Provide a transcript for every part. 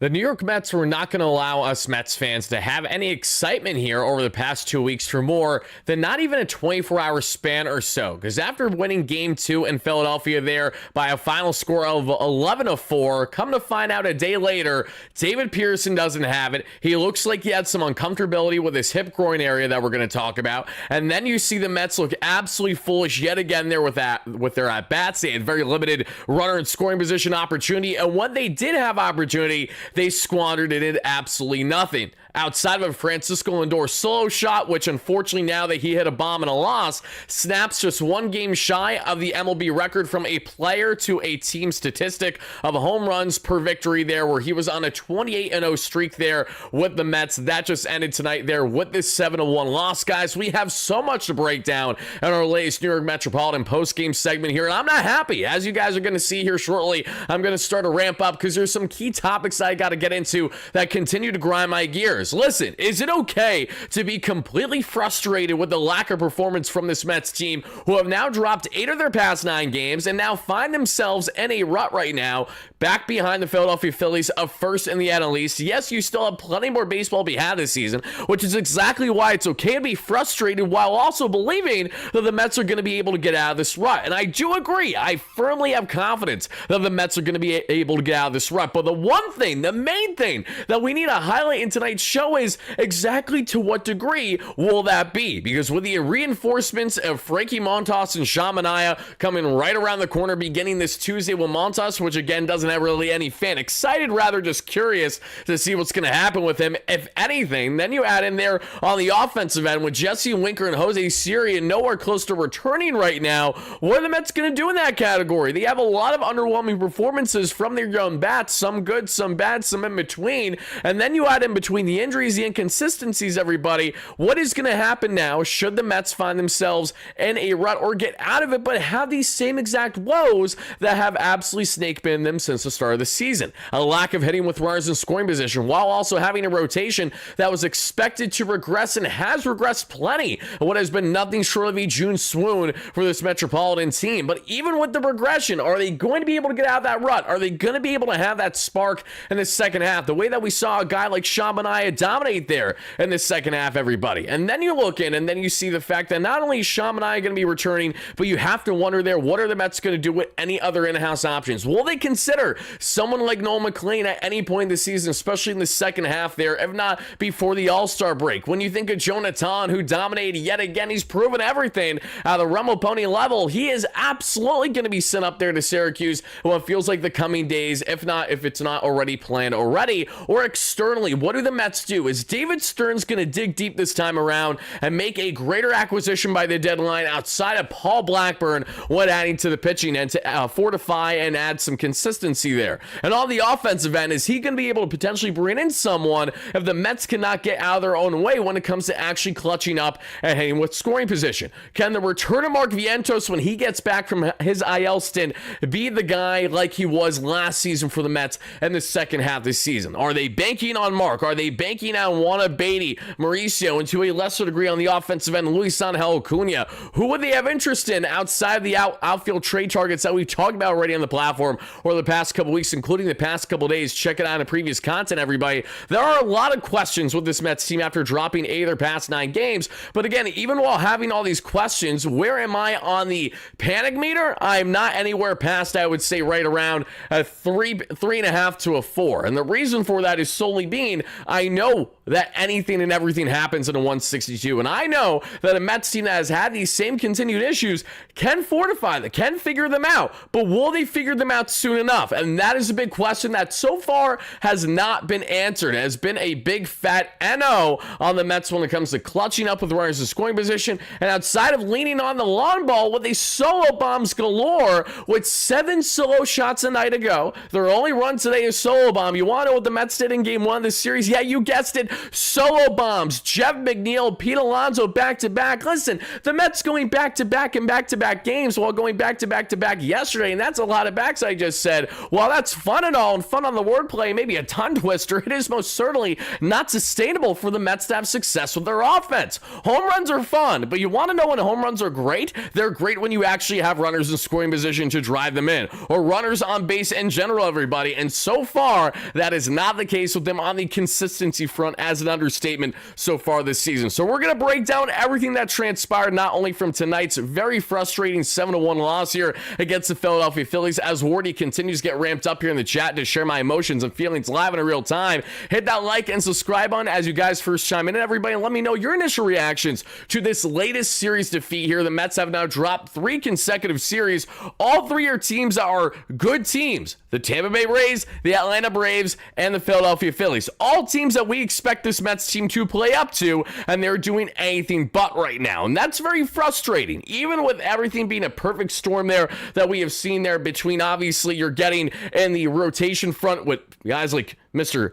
The New York Mets were not going to allow us Mets fans to have any excitement here over the past 2 weeks for more than not even a 24-hour span or so. Because after winning Game 2 in Philadelphia there by a final score of 11-4, come to find out a day later, David Pearson doesn't have it. He looks like he had some uncomfortability with his hip groin area that we're going to talk about. And then you see the Mets look absolutely foolish yet again there with their at-bats. They had very limited runner and scoring position opportunity. And when they did have opportunity, they squandered it into absolutely nothing. Outside of a Francisco Lindor solo shot, which unfortunately now that he hit a bomb and a loss, snaps just one game shy of the MLB record from a player to a team statistic of home runs per victory there, where he was on a 28-0 streak there with the Mets. That just ended tonight there with this 7-1 loss, guys. We have so much to break down in our latest New York Metropolitan post-game segment here, and I'm not happy. As you guys are going to see here shortly, I'm going to start to ramp up because there's some key topics I got to get into that continue to grind my gears. Listen, is it okay to be completely frustrated with the lack of performance from this Mets team, who have now dropped 8 of their past 9 games and now find themselves in a rut right now, back behind the Philadelphia Phillies of first in the NL East? Yes, you still have plenty more baseball to be had this season, which is exactly why it's okay to be frustrated while also believing that the Mets are going to be able to get out of this rut. And I do agree. I firmly have confidence that the Mets are going to be able to get out of this rut. But the one thing, the main thing that we need to highlight in tonight's show is exactly to what degree will that be? Because with the reinforcements of Frankie Montas and Sean Manaea coming right around the corner beginning this Tuesday with Montas, which again doesn't have really any fan excited, rather just curious to see what's going to happen with him, if anything. Then you add in there on the offensive end with Jesse Winker and Jose Siri nowhere close to returning right now. What are the Mets going to do in that category? They have a lot of underwhelming performances from their young bats, some good, some bad, some in between. And then you add in between the injuries, the inconsistencies, everybody. What is going to happen now should the Mets find themselves in a rut or get out of it, but have these same exact woes that have absolutely snake bitten them since the start of the season? A lack of hitting with runners in scoring position, while also having a rotation that was expected to regress and has regressed plenty. What has been nothing short of a June swoon for this Metropolitan team. But even with the regression, are they going to be able to get out of that rut? Are they going to be able to have that spark in the second half? The way that we saw a guy like Sean Manaea dominate there in the second half, everybody. And then you look in and then you see the fact that not only is Sean Manaea going to be returning, but you have to wonder there, what are the Mets going to do with any other in-house options? Will they consider someone like Noel McLean at any point in the season, especially in the second half there, if not before the All-Star break? When you think of Jonathan, who dominated yet again, he's proven everything at the Rumble Pony level. He is absolutely going to be sent up there to Syracuse in what feels like the coming days, if it's not already planned already. Or externally, what do the Mets do? Is David Stearns going to dig deep this time around and make a greater acquisition by the deadline outside of Paul Blackburn when adding to the pitching end to fortify and add some consistency there? And on the offensive end, is he going to be able to potentially bring in someone if the Mets cannot get out of their own way when it comes to actually clutching up and hitting with scoring position? Can the return of Mark Vientos when he gets back from his IL stint be the guy like he was last season for the Mets in the second half of the season? Are they banking on Mark? Are they banking on Juan Beatty, Mauricio, and to a lesser degree on the offensive end, Luis Angel Acuna? Who would they have interest in outside of the outfield trade targets that we've talked about already on the platform over the past couple weeks, including the past couple days? Check it out in previous content, everybody. There are a lot of questions with this Mets team after dropping 8 of their past 9 games. But again, even while having all these questions, where am I on the panic meter? I'm not anywhere past, I would say, right around a 3.5 to a 4. And the reason for that is solely being, I know that anything and everything happens in a 162. And I know that a Mets team that has had these same continued issues can fortify them, can figure them out. But will they figure them out soon enough? And that is a big question that so far has not been answered. It has been a big fat NO on the Mets when it comes to clutching up with runners in scoring position. And outside of leaning on the long ball with a solo bombs galore with 7 solo shots a night ago, their only run today is solo bomb. You want to know what the Mets did in game 1 of this series? Yeah, you you guessed it, solo bombs. Jeff McNeil, Pete Alonso back-to-back. Listen, the Mets going back-to-back and back-to-back games while going back-to-back yesterday, and that's a lot of backs I just said. While that's fun and all, and fun on the wordplay, maybe a tongue twister, it is most certainly not sustainable for the Mets to have success with their offense. Home runs are fun, but you want to know when home runs are great? They're great when you actually have runners in scoring position to drive them in, or runners on base in general, everybody. And so far, that is not the case with them on the consistency front, as an understatement so far this season. So we're going to break down everything that transpired, not only from tonight's very frustrating 7-1 loss here against the Philadelphia Phillies, as Wardy continues to get ramped up here in the chat to share my emotions and feelings live in real time. Hit that like and subscribe on as you guys first chime in, and everybody, let me know your initial reactions to this latest series defeat here. The Mets have now dropped 3 consecutive series. All 3 are teams that are good teams. The Tampa Bay Rays, the Atlanta Braves, and the Philadelphia Phillies. All teams that we expect this Mets team to play up to, and they're doing anything but right now. And that's very frustrating, even with everything being a perfect storm there that we have seen there between, obviously, you're getting in the rotation front with guys like Mr.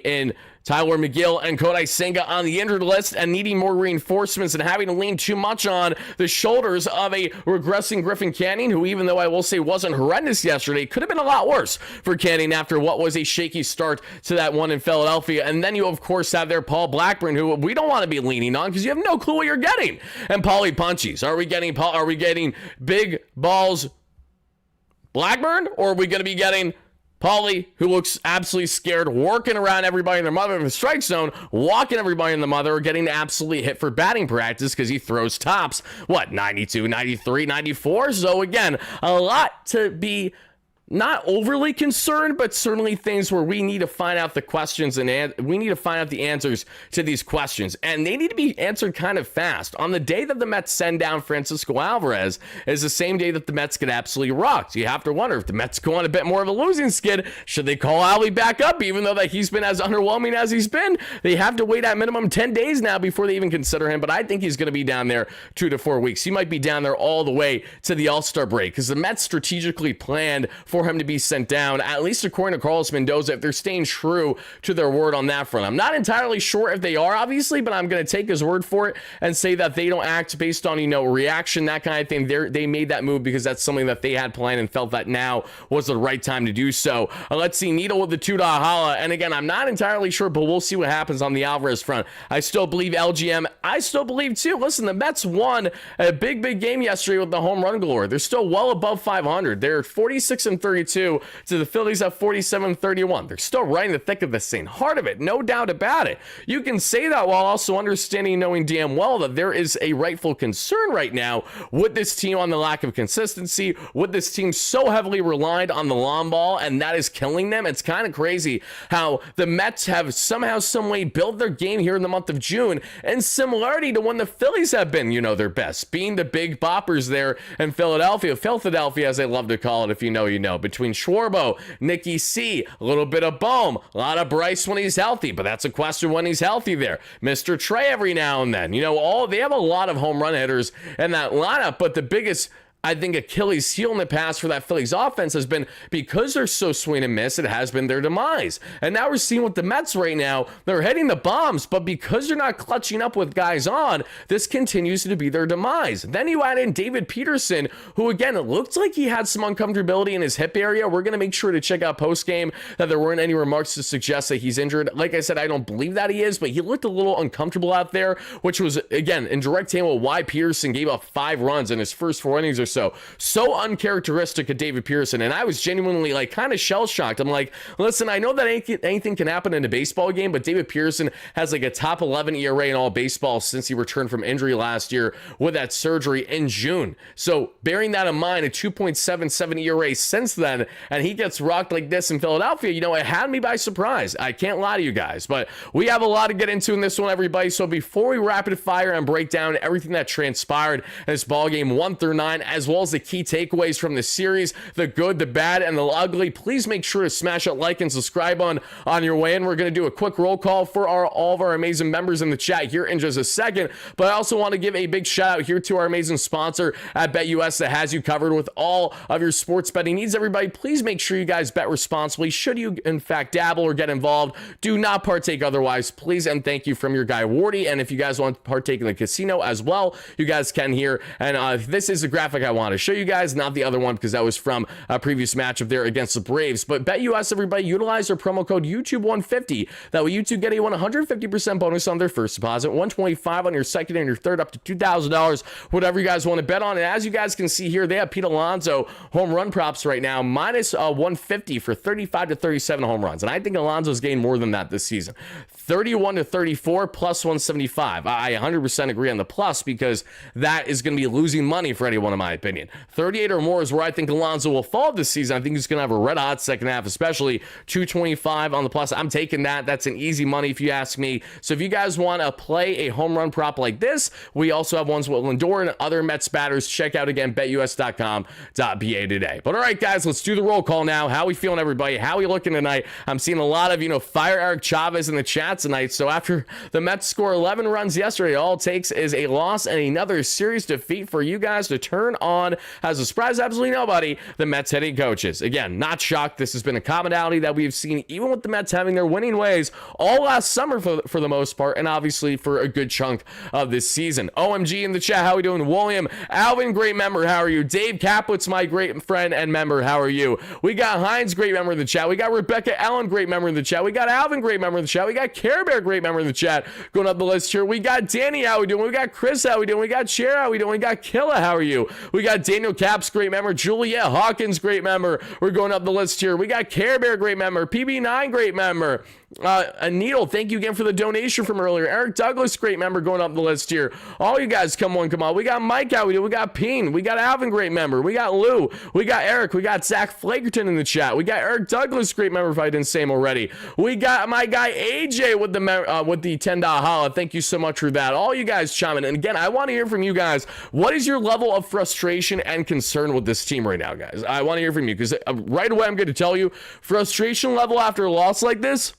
in Tyler McGill and Kodai Senga on the injured list and needing more reinforcements and having to lean too much on the shoulders of a regressing Griffin Canning, who, even though I will say wasn't horrendous yesterday, could have been a lot worse for Canning after what was a shaky start to that one in Philadelphia. And then you, of course, have there Paul Blackburn, who we don't want to be leaning on because you have no clue what you're getting. And Paulie Punchies. Are we getting big balls Blackburn, or are we going to be getting Paulie, who looks absolutely scared, working around everybody in their mother in the strike zone, walking everybody in the mother, getting absolutely hit for batting practice because he throws tops, 92, 93, 94? So again, a lot to be not overly concerned, but certainly things where we need to find out the questions and we need to find out the answers to these questions. And they need to be answered kind of fast. On the day that the Mets send down Francisco Alvarez is the same day that the Mets get absolutely rocked. You have to wonder if the Mets go on a bit more of a losing skid. Should they call Ali back up, even though that he's been as underwhelming as he's been? They have to wait at minimum 10 days now before they even consider him. But I think he's going to be down there 2 to 4 weeks. He might be down there all the way to the All-Star break because the Mets strategically planned for him to be sent down, at least according to Carlos Mendoza, if they're staying true to their word on that front. I'm not entirely sure if they are, obviously, but I'm going to take his word for it and say that they don't act based on, reaction, that kind of thing. They made that move because that's something that they had planned and felt that now was the right time to do so. Let's see, Needle with the 2 holla. And again, I'm not entirely sure, but we'll see what happens on the Alvarez front. I still believe LGM. I still believe, too. Listen, the Mets won a big game yesterday with the home run galore. They're still well above 500. They're 46-32 to the Phillies at 47-31. They're still right in the thick of this thing. Heart of it, no doubt about it. You can say that while also understanding, knowing damn well that there is a rightful concern right now with this team on the lack of consistency, with this team so heavily relied on the long ball, and that is killing them. It's kind of crazy how the Mets have somehow, some way built their game here in the month of June in similarity to when the Phillies have been, their best, being the big boppers there in Philadelphia, as they love to call it, if you know, between Schwarbo, Nicky C, a little bit of Bohm, a lot of Bryce when he's healthy, but that's a question when he's healthy there. Mr. Trey every now and then. They have a lot of home run hitters in that lineup, but the biggest, I think, Achilles heel in the past for that Phillies offense has been because they're so swing and miss, it has been their demise. And now we're seeing with the Mets right now, they're hitting the bombs, but because they're not clutching up with guys on, this continues to be their demise. Then you add in David Peterson, who again, it looked like he had some uncomfortability in his hip area. We're going to make sure to check out post-game that there weren't any remarks to suggest that he's injured. Like I said, I don't believe that he is, but he looked a little uncomfortable out there, which was, again, in direct tandem with why Peterson gave up 5 runs in his first 4 innings or so uncharacteristic of David Pearson. And I was genuinely kind of shell shocked. I'm like, listen, I know that anything can happen in a baseball game, but David Pearson has a top 11 ERA in all baseball since he returned from injury last year with that surgery in June. So bearing that in mind, a 2.77 ERA since then, and he gets rocked like this in Philadelphia, it had me by surprise. I can't lie to you guys, but we have a lot to get into in this one, everybody. So before we rapid fire and break down everything that transpired in this ball game 1 through 9, as as well as the key takeaways from the series, the good, the bad, and the ugly. Please make sure to smash that like and subscribe on your way in. We're going to do a quick roll call for all of our amazing members in the chat here in just a second, but I also want to give a big shout out here to our amazing sponsor at BetUS that has you covered with all of your sports betting needs. Everybody, please make sure you guys bet responsibly. Should you in fact dabble or get involved, do not partake otherwise, please and thank you from your guy Wardy. And if you guys want to partake in the casino as well, you guys can here. And this is the graphic I want to show you guys, not the other one, because that was from a previous matchup there against the Braves. But BetUS, everybody, utilize our promo code YouTube150. That way YouTube get a 150% bonus on their first deposit, $125 on your second and your third, up to $2,000, whatever you guys want to bet on. And as you guys can see here, they have Pete Alonso home run props right now, minus 150 for 35 to 37 home runs. And I think Alonso's gained more than that this season. 31 to 34 plus 175. I 100% agree on the plus, because that is going to be losing money for anyone, in my opinion. 38 or more is where I think Alonso will fall this season. I think he's going to have a red hot second half, especially 225 on the plus. I'm taking that. That's an easy money if you ask me. So if you guys want to play a home run prop like this, we also have ones with Lindor and other Mets batters. Check out again betus.com.ba today. But all right, guys, let's do the roll call now. How we feeling, everybody? How we looking tonight? I'm seeing a lot of, fire Eric Chavez in the chat tonight. So after the Mets score 11 runs yesterday, all it takes is a loss and another series defeat for you guys to turn on, as a surprise absolutely nobody, the Mets hitting coaches. Again, not shocked. This has been a commonality that we've seen even with the Mets having their winning ways all last summer for the most part, and obviously for a good chunk of this season. OMG in the chat, how are we doing? William, Alvin, great member, how are you? Dave Kaplitz, my great friend and member, how are you? We got Hines, great member in the chat. We got Rebecca Allen, great member in the chat. We got Alvin, great member in the chat. We got Care Bear, great member in the chat. Going up the list here, we got Danny, how we doing? We got Chris, how we doing? We got Cher, how we doing? We got Killa, how are you? We got Daniel Caps, great member. Juliet Hawkins, great member. We're going up the list here. We got Care Bear, great member. PB9, great member. A Needle, thank you again for the donation from earlier. Eric Douglas, great member, going up the list here. All you guys, come on. We got Mike, how we do? We got Peen, we got Alvin, great member. We got Lou, we got Eric, we got Zach Flagerton in the chat. We got Eric Douglas, great member, if I didn't say him already. We got my guy AJ with the $10 holla. Thank you so much for that. All you guys chiming. And again, I want to hear from you guys. What is your level of frustration and concern with this team right now, guys? I want to hear from you, because right away I'm going to tell you, frustration level after a loss like this,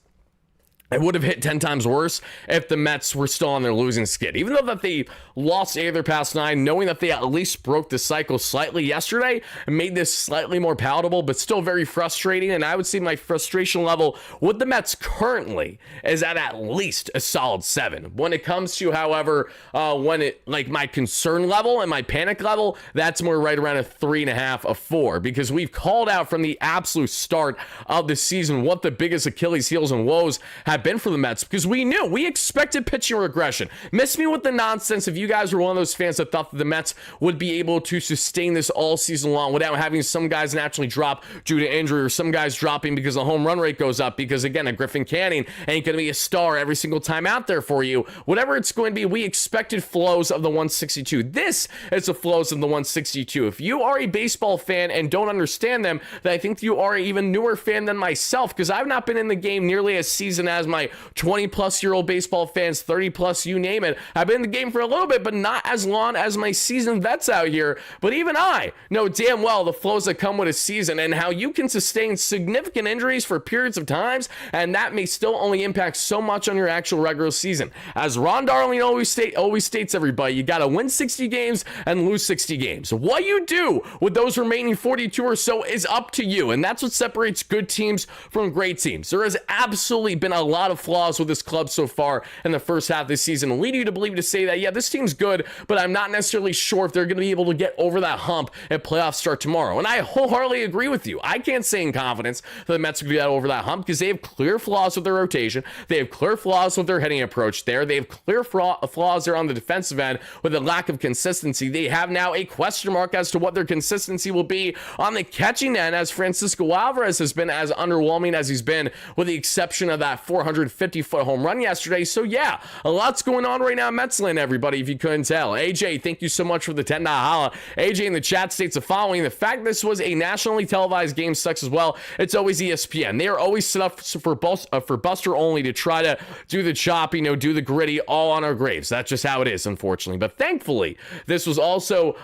it would have hit 10 times worse if the Mets were still on their losing skid. Even though that they lost 8 of their past 9, knowing that they at least broke the cycle slightly yesterday and made this slightly more palatable, but still very frustrating. And I would say my frustration level with the Mets currently is at least a solid 7. When it comes to, however, my concern level and my panic level, that's more right around a 3.5, a 4, because we've called out from the absolute start of the season what the biggest Achilles heels and woes have been for the Mets, because we expected pitching regression. Miss me with the nonsense if you guys were one of those fans that thought that the Mets would be able to sustain this all season long without having some guys naturally drop due to injury, or some guys dropping because the home run rate goes up, because again, a Griffin Canning ain't going to be a star every single time out there for you. Whatever it's going to be, we expected flows of the 162. This is the flows of the 162. If you are a baseball fan and don't understand them, then I think you are an even newer fan than myself, because I've not been in the game nearly as seasoned as my 20 plus year old baseball fans, 30 plus, you name it. I've been in the game for a little bit, but not as long as my seasoned vets out here. But even I know damn well the flows that come with a season, and how you can sustain significant injuries for periods of times, and that may still only impact so much on your actual regular season. As Ron Darling always states, everybody, you got to win 60 games and lose 60 games. What you do with those remaining 42 or so is up to you, and that's what separates good teams from great teams. There has absolutely been a lot of flaws with this club so far in the first half of this season, leading you to believe to say that, yeah, this team's good, but I'm not necessarily sure if they're going to be able to get over that hump at playoffs start tomorrow. And I wholeheartedly agree with you. I can't say in confidence that the Mets will get over that hump, because they have clear flaws with their rotation. They have clear flaws with their hitting approach there. They have clear flaws there on the defensive end with a lack of consistency. They have now a question mark as to what their consistency will be on the catching end, as Francisco Alvarez has been as underwhelming as he's been, with the exception of that 400 450-foot home run yesterday. So yeah, a lot's going on right now in Metsland, everybody, if you couldn't tell. AJ, thank you so much for the $10 holla. AJ in the chat states the following: the fact this was a nationally televised game sucks as well. It's always ESPN. They are always set up for Buster only to try to do the choppy, do the gritty, all on our graves. That's just how it is, unfortunately. But thankfully, this was also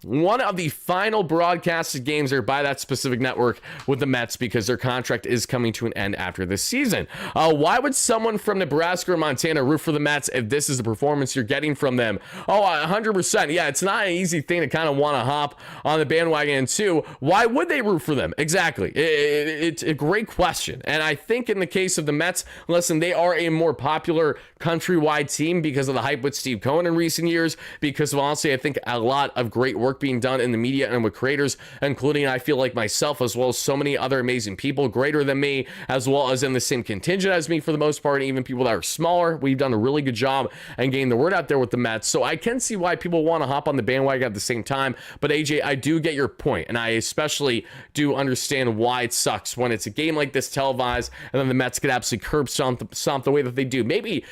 one of the final broadcasted games there by that specific network with the Mets, because their contract is coming to an end after this season. Why would someone from Nebraska or Montana root for the Mets if this is the performance you're getting from them? Oh, 100%. Yeah, it's not an easy thing to kind of want to hop on the bandwagon. And two, why would they root for them? Exactly. It's a great question. And I think in the case of the Mets, listen, they are a more popular countrywide team because of the hype with Steve Cohen in recent years, because of, honestly, I think a lot of great work being done in the media and with creators, including, I feel like, myself, as well as so many other amazing people greater than me, as well as in the same contingent as me for the most part, and even people that are smaller. We've done a really good job and getting the word out there with the Mets. So I can see why people want to hop on the bandwagon at the same time. But AJ, I do get your point, and I especially do understand why it sucks when it's a game like this televised, and then the Mets could absolutely curb stomp the way that they do. Maybe,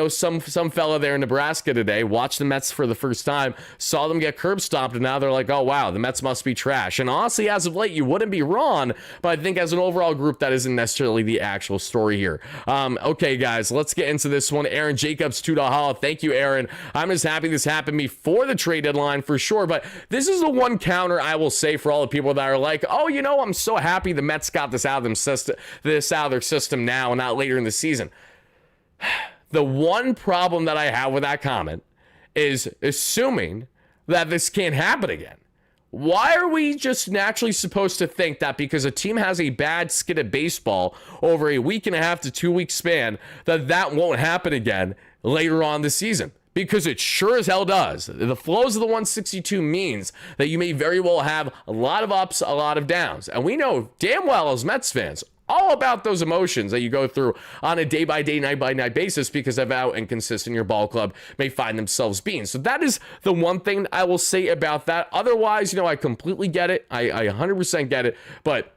some fella there in Nebraska today watched the Mets for the first time, saw them get curb stomped, and now they're like, oh wow, the Mets must be trash. And honestly, as of late, you wouldn't be wrong, but I think as an overall group, that isn't necessarily the actual story here. Okay, guys, let's get into this one. Aaron Jacobs, $2 holla. Thank you, Aaron. I'm just happy this happened before the trade deadline for sure, but this is the one counter I will say for all the people that are like, oh, I'm so happy the Mets got this out of their system now and not later in the season. The one problem that I have with that comment is assuming that this can't happen again. Why are we just naturally supposed to think that because a team has a bad skid at baseball over a week and a half to 2 week span, that won't happen again later on this season? Because it sure as hell does. The flows of the 162 means that you may very well have a lot of ups, a lot of downs. And we know damn well as Mets fans all about those emotions that you go through on a day-by-day, night-by-night basis because of how inconsistent your ball club may find themselves being. So that is the one thing I will say about that. Otherwise, I completely get it. I 100% get it. But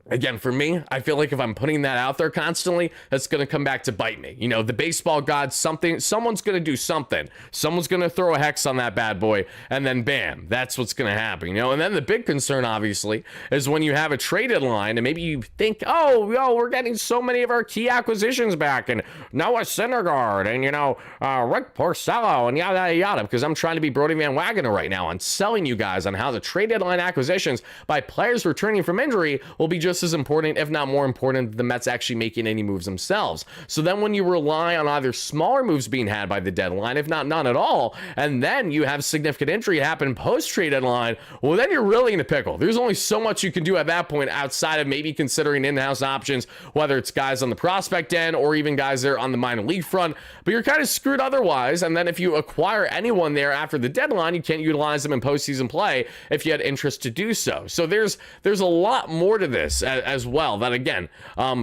again, for me, I feel like if I'm putting that out there constantly, that's going to come back to bite me. The baseball gods, someone's going to do something. Someone's going to throw a hex on that bad boy, and then bam, that's what's going to happen. And then the big concern, obviously, is when you have a traded line, and maybe you think, oh, we're getting so many of our key acquisitions back, and Noah Syndergaard, and, Rick Porcello, and yada, yada, yada, because I'm trying to be Brody Van Wagner right now on selling you guys on how the trade deadline acquisitions by players returning from injury will be just as important, if not more important, than the Mets actually making any moves themselves. So then when you rely on either smaller moves being had by the deadline, if not none at all, and then you have significant injury happen post-trade deadline, well, then you're really in a pickle. There's only so much you can do at that point outside of maybe considering in-house options, whether it's guys on the prospect end or even guys there on the minor league front, but you're kind of screwed otherwise. And then if you acquire anyone there after the deadline, you can't utilize them in postseason play if you had interest to do so. So there's a lot more to this as well that, again,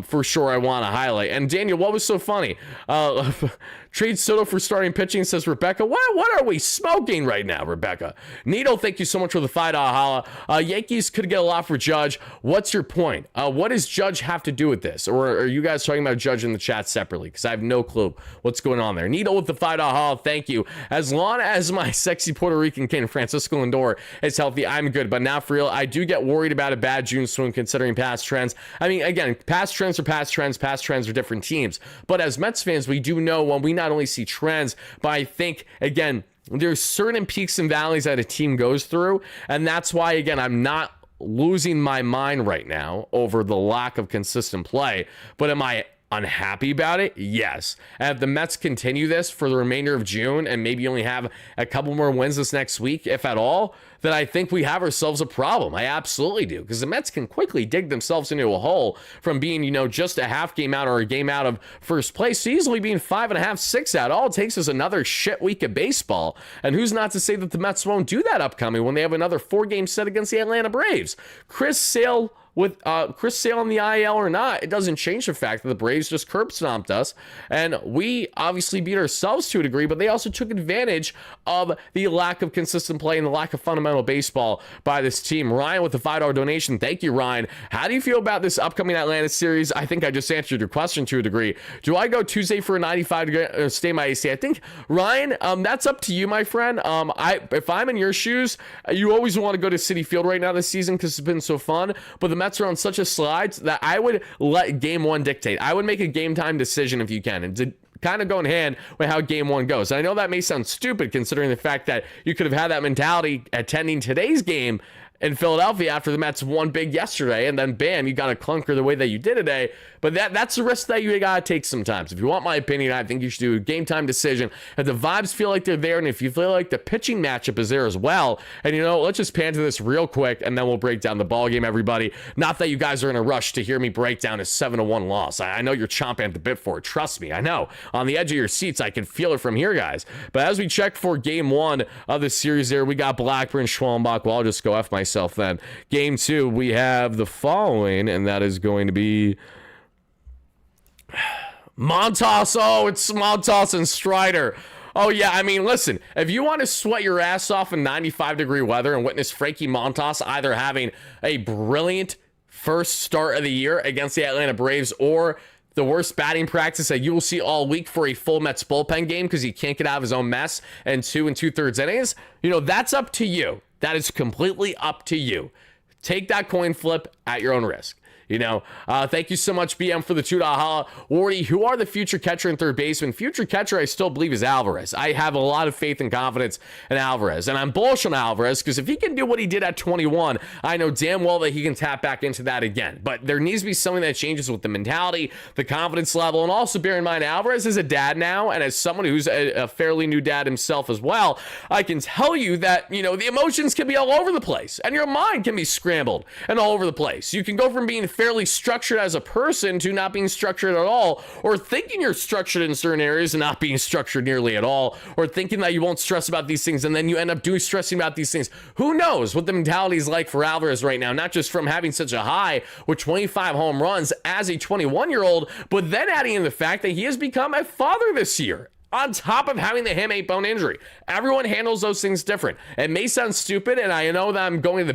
for sure I want to highlight. And Daniel, what was so funny? Trade Soto for starting pitching, says Rebecca. What are we smoking right now, Rebecca? Nito, thank you so much for the $5 holla. Yankees could get a lot for Judge. What's your point? What does Judge have to do with this? Or are you guys talking about Judge in the chat separately? Because I have no clue what's going on there. Nito with the $5 holla. Thank you. As long as my sexy Puerto Rican king, Francisco Lindor, is healthy, I'm good. But now, for real, I do get worried about a bad June swing considering past trends. I mean, again, past trends are past trends. Past trends are different teams. But as Mets fans, we do know when we not only see trends, but I think, again, there's certain peaks and valleys that a team goes through. And that's why, again, I'm not losing my mind right now over the lack of consistent play. But am I unhappy about it? Yes. And if the Mets continue this for the remainder of June and maybe only have a couple more wins this next week, if at all, then I think we have ourselves a problem. I absolutely do, because the Mets can quickly dig themselves into a hole from being, just a half game out or a game out of first place to easily being 5.5, 6 out. All it takes is another shit week of baseball. And who's not to say that the Mets won't do that upcoming when they have another 4-game set against the Atlanta Braves? Chris Sale with Chris Sale on the IL or not, it doesn't change the fact that the Braves just curb stomped us, and we obviously beat ourselves to a degree, but they also took advantage of the lack of consistent play and the lack of fundamental baseball by this team. Ryan with the $5 donation. Thank you, Ryan. How do you feel about this upcoming Atlanta series? I think I just answered your question to a degree. Do I go Tuesday for a 95 to stay my AC? I think, Ryan, that's up to you, my friend. If I'm in your shoes, you always want to go to Citi Field right now this season because it's been so fun, but the Mets are on such a slide that I would let game one dictate. I would make a game time decision if you can, and to kind of go in hand with how game one goes. And I know that may sound stupid considering the fact that you could have had that mentality attending today's game in Philadelphia after the Mets won big yesterday, and then bam, you got a clunker the way that you did today. But that's the risk that you gotta take sometimes. If you want my opinion, I think you should do a game time decision. If the vibes feel like they're there, and if you feel like the pitching matchup is there as well, and let's just pan to this real quick, and then we'll break down the ball game, everybody. Not that you guys are in a rush to hear me break down a 7-1 loss. I know you're chomping at the bit for it. Trust me, I know. On the edge of your seats, I can feel it from here, guys. But as we check for game one of the series there, we got Blackburn, Schwallenbach. Well, I'll just go F myself then. Game two, we have the following, and that is going to be Montas. Oh, it's Montas and Strider. Oh, yeah, I mean, listen, if you want to sweat your ass off in 95-degree weather and witness Frankie Montas either having a brilliant first start of the year against the Atlanta Braves or the worst batting practice that you will see all week for a full Mets bullpen game because he can't get out of his own mess and 2 2/3 innings, that's up to you. That is completely up to you. Take that coin flip at your own risk. Thank you so much, BM, for the $2 holla. Wardy, who are the future catcher and third baseman? Future catcher, I still believe, is Alvarez. I have a lot of faith and confidence in Alvarez, and I'm bullish on Alvarez because if he can do what he did at 21, I know damn well that he can tap back into that again. But there needs to be something that changes with the mentality, the confidence level, and also bear in mind, Alvarez is a dad now, and as someone who's a fairly new dad himself as well, I can tell you that, the emotions can be all over the place, and your mind can be scrambled and all over the place. You can go from being fairly structured as a person to not being structured at all, or thinking you're structured in certain areas and not being structured nearly at all, or thinking that you won't stress about these things and then you end up stressing about these things. Who knows what the mentality is like for Alvarez right now, not just from having such a high with 25 home runs as a 21-year-old, but then adding in the fact that he has become a father this year, on top of having the hamate bone injury. Everyone handles those things different. It may sound stupid, and I know that I'm going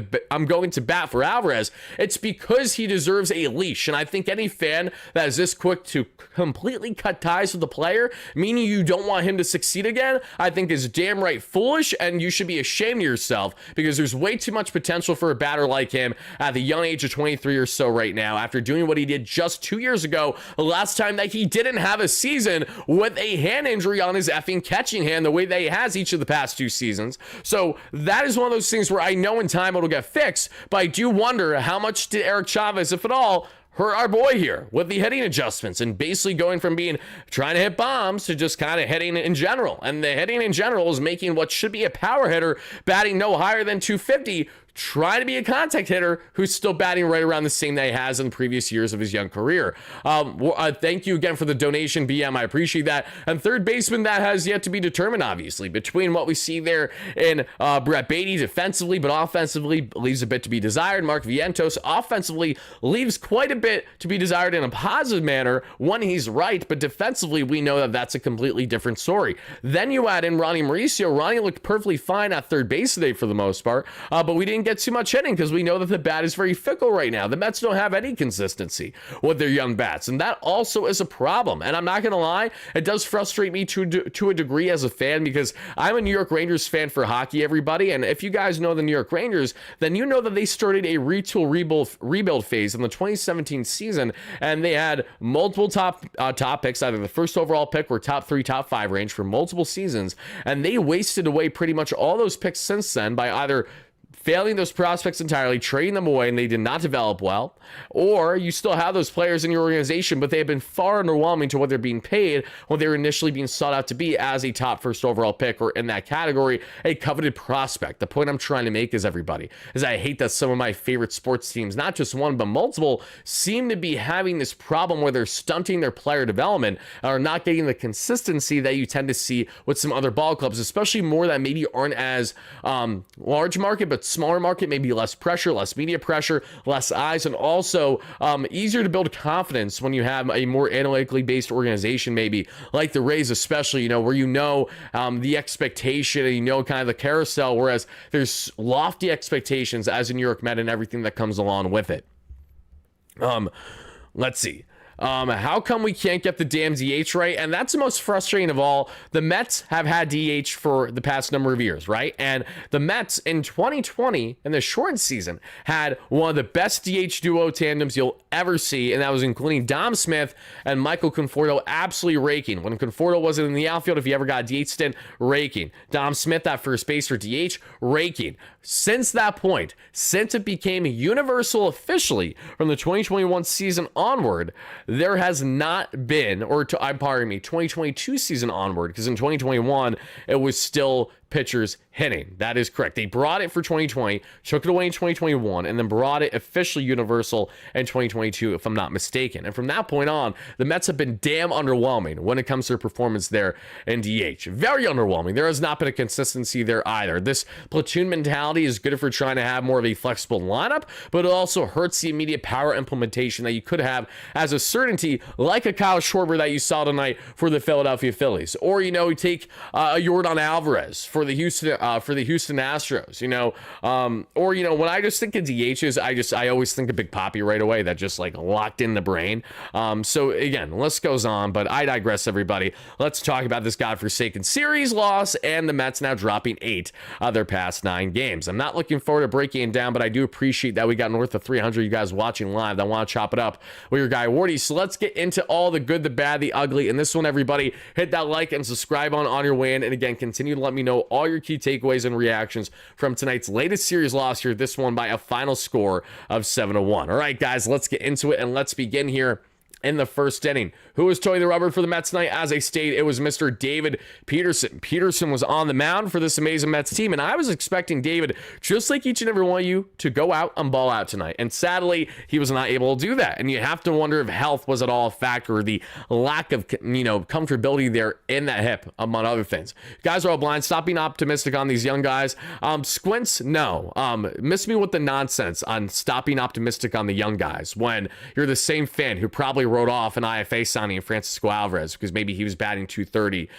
to bat for Alvarez. It's because he deserves a leash, and I think any fan that is this quick to completely cut ties with the player, meaning you don't want him to succeed again, I think is damn right foolish, and you should be ashamed of yourself because there's way too much potential for a batter like him at the young age of 23 or so right now after doing what he did just 2 years ago, the last time that he didn't have a season with a hand injury on his effing catching hand the way that he has each of the past 2 seasons. So that is one of those things where I know in time it'll get fixed, but I do wonder how much did Eric Chavez, if at all, hurt our boy here with the hitting adjustments and basically going from trying to hit bombs to just kind of hitting in general. And the hitting in general is making what should be a power hitter batting no higher than 250 try to be a contact hitter who's still batting right around the same that he has in previous years of his young career. Thank you again for the donation, BM. I appreciate that. And third baseman, that has yet to be determined, obviously, between what we see there in Brett Beatty defensively, but offensively leaves a bit to be desired. Mark Vientos offensively leaves quite a bit to be desired in a positive manner when he's right, but defensively, we know that that's a completely different story. Then you add in Ronnie Mauricio. Ronnie looked perfectly fine at third base today for the most part, but we didn't get too much hitting because we know that the bat is very fickle right now. The Mets don't have any consistency with their young bats, and that also is a problem. And I'm not going to lie, it does frustrate me to a degree as a fan because I'm a New York Rangers fan for hockey, everybody. And if you guys know the New York Rangers, then you know that they started a retool rebuild phase in the 2017 season, and they had multiple top picks, either the first overall pick or top 3, top 5 range for multiple seasons, and they wasted away pretty much all those picks since then by either failing those prospects entirely, trading them away, and they did not develop well, or you still have those players in your organization, but they have been far underwhelming to what they're being paid when they were initially being sought out to be as a top first overall pick, or in that category, a coveted prospect. The point I'm trying to make is, everybody, is I hate that some of my favorite sports teams, not just one, but multiple, seem to be having this problem where they're stunting their player development and are not getting the consistency that you tend to see with some other ball clubs, especially more that maybe aren't as large market, but smaller market, maybe less pressure, less media pressure, less eyes, and also easier to build confidence when you have a more analytically based organization, maybe like the Rays, especially, where the expectation and kind of the carousel, whereas there's lofty expectations as a New York Met and everything that comes along with it. Let's see. How come we can't get the damn DH right? And that's the most frustrating of all. The Mets have had DH for the past number of years, right? And the Mets in 2020, in the shortened season, had one of the best DH duo tandems you'll ever see, and that was including Dom Smith and Michael Conforto absolutely raking. When Conforto wasn't in the outfield, if he ever got a DH stint, raking. Dom Smith at first base for DH, raking. Since that point, since it became universal officially from the 2021 season onward, there has not been, 2022 season onward, because in 2021, it was still pitchers hitting. That is correct. They brought it for 2020, took it away in 2021, and then brought it officially universal in 2022, if I'm not mistaken. And from that point on, the Mets have been damn underwhelming when it comes to their performance there in DH. Very underwhelming. There has not been a consistency there either. This platoon mentality is good for trying to have more of a flexible lineup, but it also hurts the immediate power implementation that you could have as a certainty, like a Kyle Schwarber that you saw tonight for the Philadelphia Phillies. Or, you take a Yordan Alvarez for the Houston Astros, when I just think of DHs, I always think of Big Papi right away. That just like locked in the brain. So again, the list goes on, but I digress, everybody. Let's talk about this godforsaken series loss and the Mets now dropping 8 of their past 9 games. I'm not looking forward to breaking it down, but I do appreciate that we got north of 300 you guys watching live that want to chop it up with your guy Wardy. So let's get into all the good, the bad, the ugly. And this one, everybody, hit that like and subscribe on your way in. And again, continue to let me know all your key takeaways and reactions from tonight's latest series loss here, this one by a final score of 7-1. All right, guys, let's get into it, and let's begin here in the first inning. Who was toeing the rubber for the Mets tonight? As I stated, it was Mr. David Peterson. Peterson was on the mound for this amazing Mets team, and I was expecting David, just like each and every one of you, to go out and ball out tonight. And sadly, he was not able to do that. And you have to wonder if health was at all a factor, or the lack of, comfortability there in that hip, among other things. Guys are all blind. Stop being optimistic on these young guys. Squints, no. Miss me with the nonsense on stopping optimistic on the young guys when you're the same fan who probably wrote off an IFA signing of Francisco Alvarez because maybe he was batting 230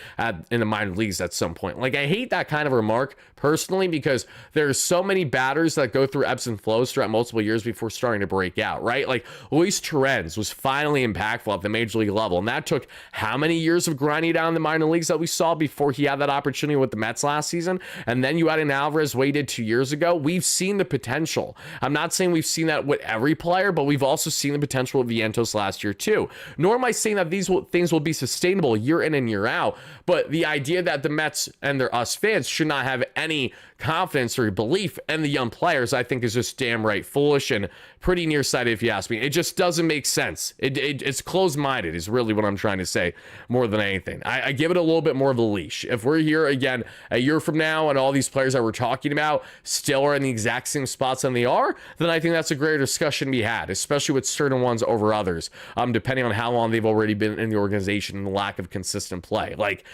in the minor leagues at some point. Like, I hate that kind of remark personally, because there's so many batters that go through ebbs and flows throughout multiple years before starting to break out, right? Like, Luis Torrens was finally impactful at the major league level, and that took how many years of grinding down the minor leagues that we saw before he had that opportunity with the Mets last season? And then you had an Alvarez waited 2 years ago. We've seen the potential. I'm not saying we've seen that with every player, but we've also seen the potential of Vientos last year too. Nor am I saying that these things will be sustainable year in and year out, but the idea that the Mets and us fans should not have any confidence or belief in the young players, I think is just damn right foolish and pretty nearsighted, if you ask me. It just doesn't make sense. It's closed-minded is really what I'm trying to say more than anything. I give it a little bit more of a leash. If we're here again a year from now and all these players that we're talking about still are in the exact same spots than they are, then I think that's a greater discussion to be had, especially with certain ones over others, depending on how long they've already been in the organization and the lack of consistent play. Like,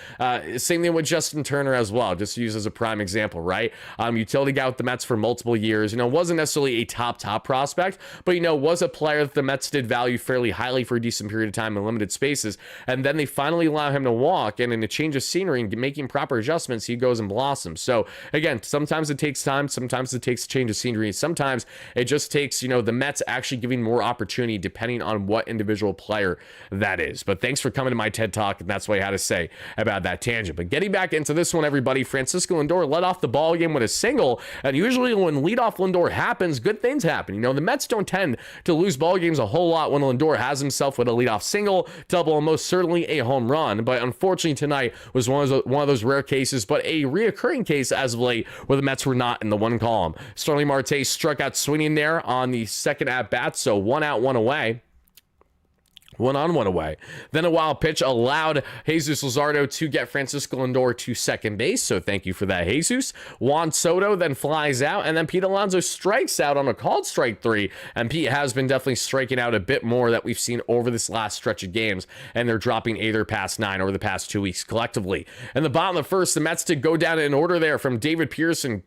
same thing with Justin Turner as well, just to use as a prime example, right? Utility guy with the Mets for multiple years, wasn't necessarily a top prospect, but, was a player that the Mets did value fairly highly for a decent period of time in limited spaces. And then they finally allow him to walk, and in a change of scenery and making proper adjustments, he goes and blossoms. So again, sometimes it takes time, sometimes it takes a change of scenery, sometimes it just takes, the Mets actually giving more opportunity depending on what individual player that is. But thanks for coming to my TED Talk, and that's what I had to say about that tangent. But getting back into this one, everybody, Francisco Lindor led off the ball game with a single, and usually when leadoff Lindor happens, good things happen. The Mets don't tend to lose ball games a whole lot when Lindor has himself with a leadoff single, double, and most certainly a home run. But unfortunately tonight was one of those rare cases, but a reoccurring case as of late, where the Mets were not in the one column. Starling Marte struck out swinging there on the second at bat, so 1 out, 1 away. one away. Then a wild pitch allowed Jesus Luzardo to get Francisco Lindor to second base. So thank you for that, Jesus. Juan Soto then flies out, and then Pete Alonso strikes out on a called strike 3. And Pete has been definitely striking out a bit more that we've seen over this last stretch of games, and they're dropping either past 9 over the past 2 weeks collectively. In the bottom of the first, the Mets did go down in order there from David Pearson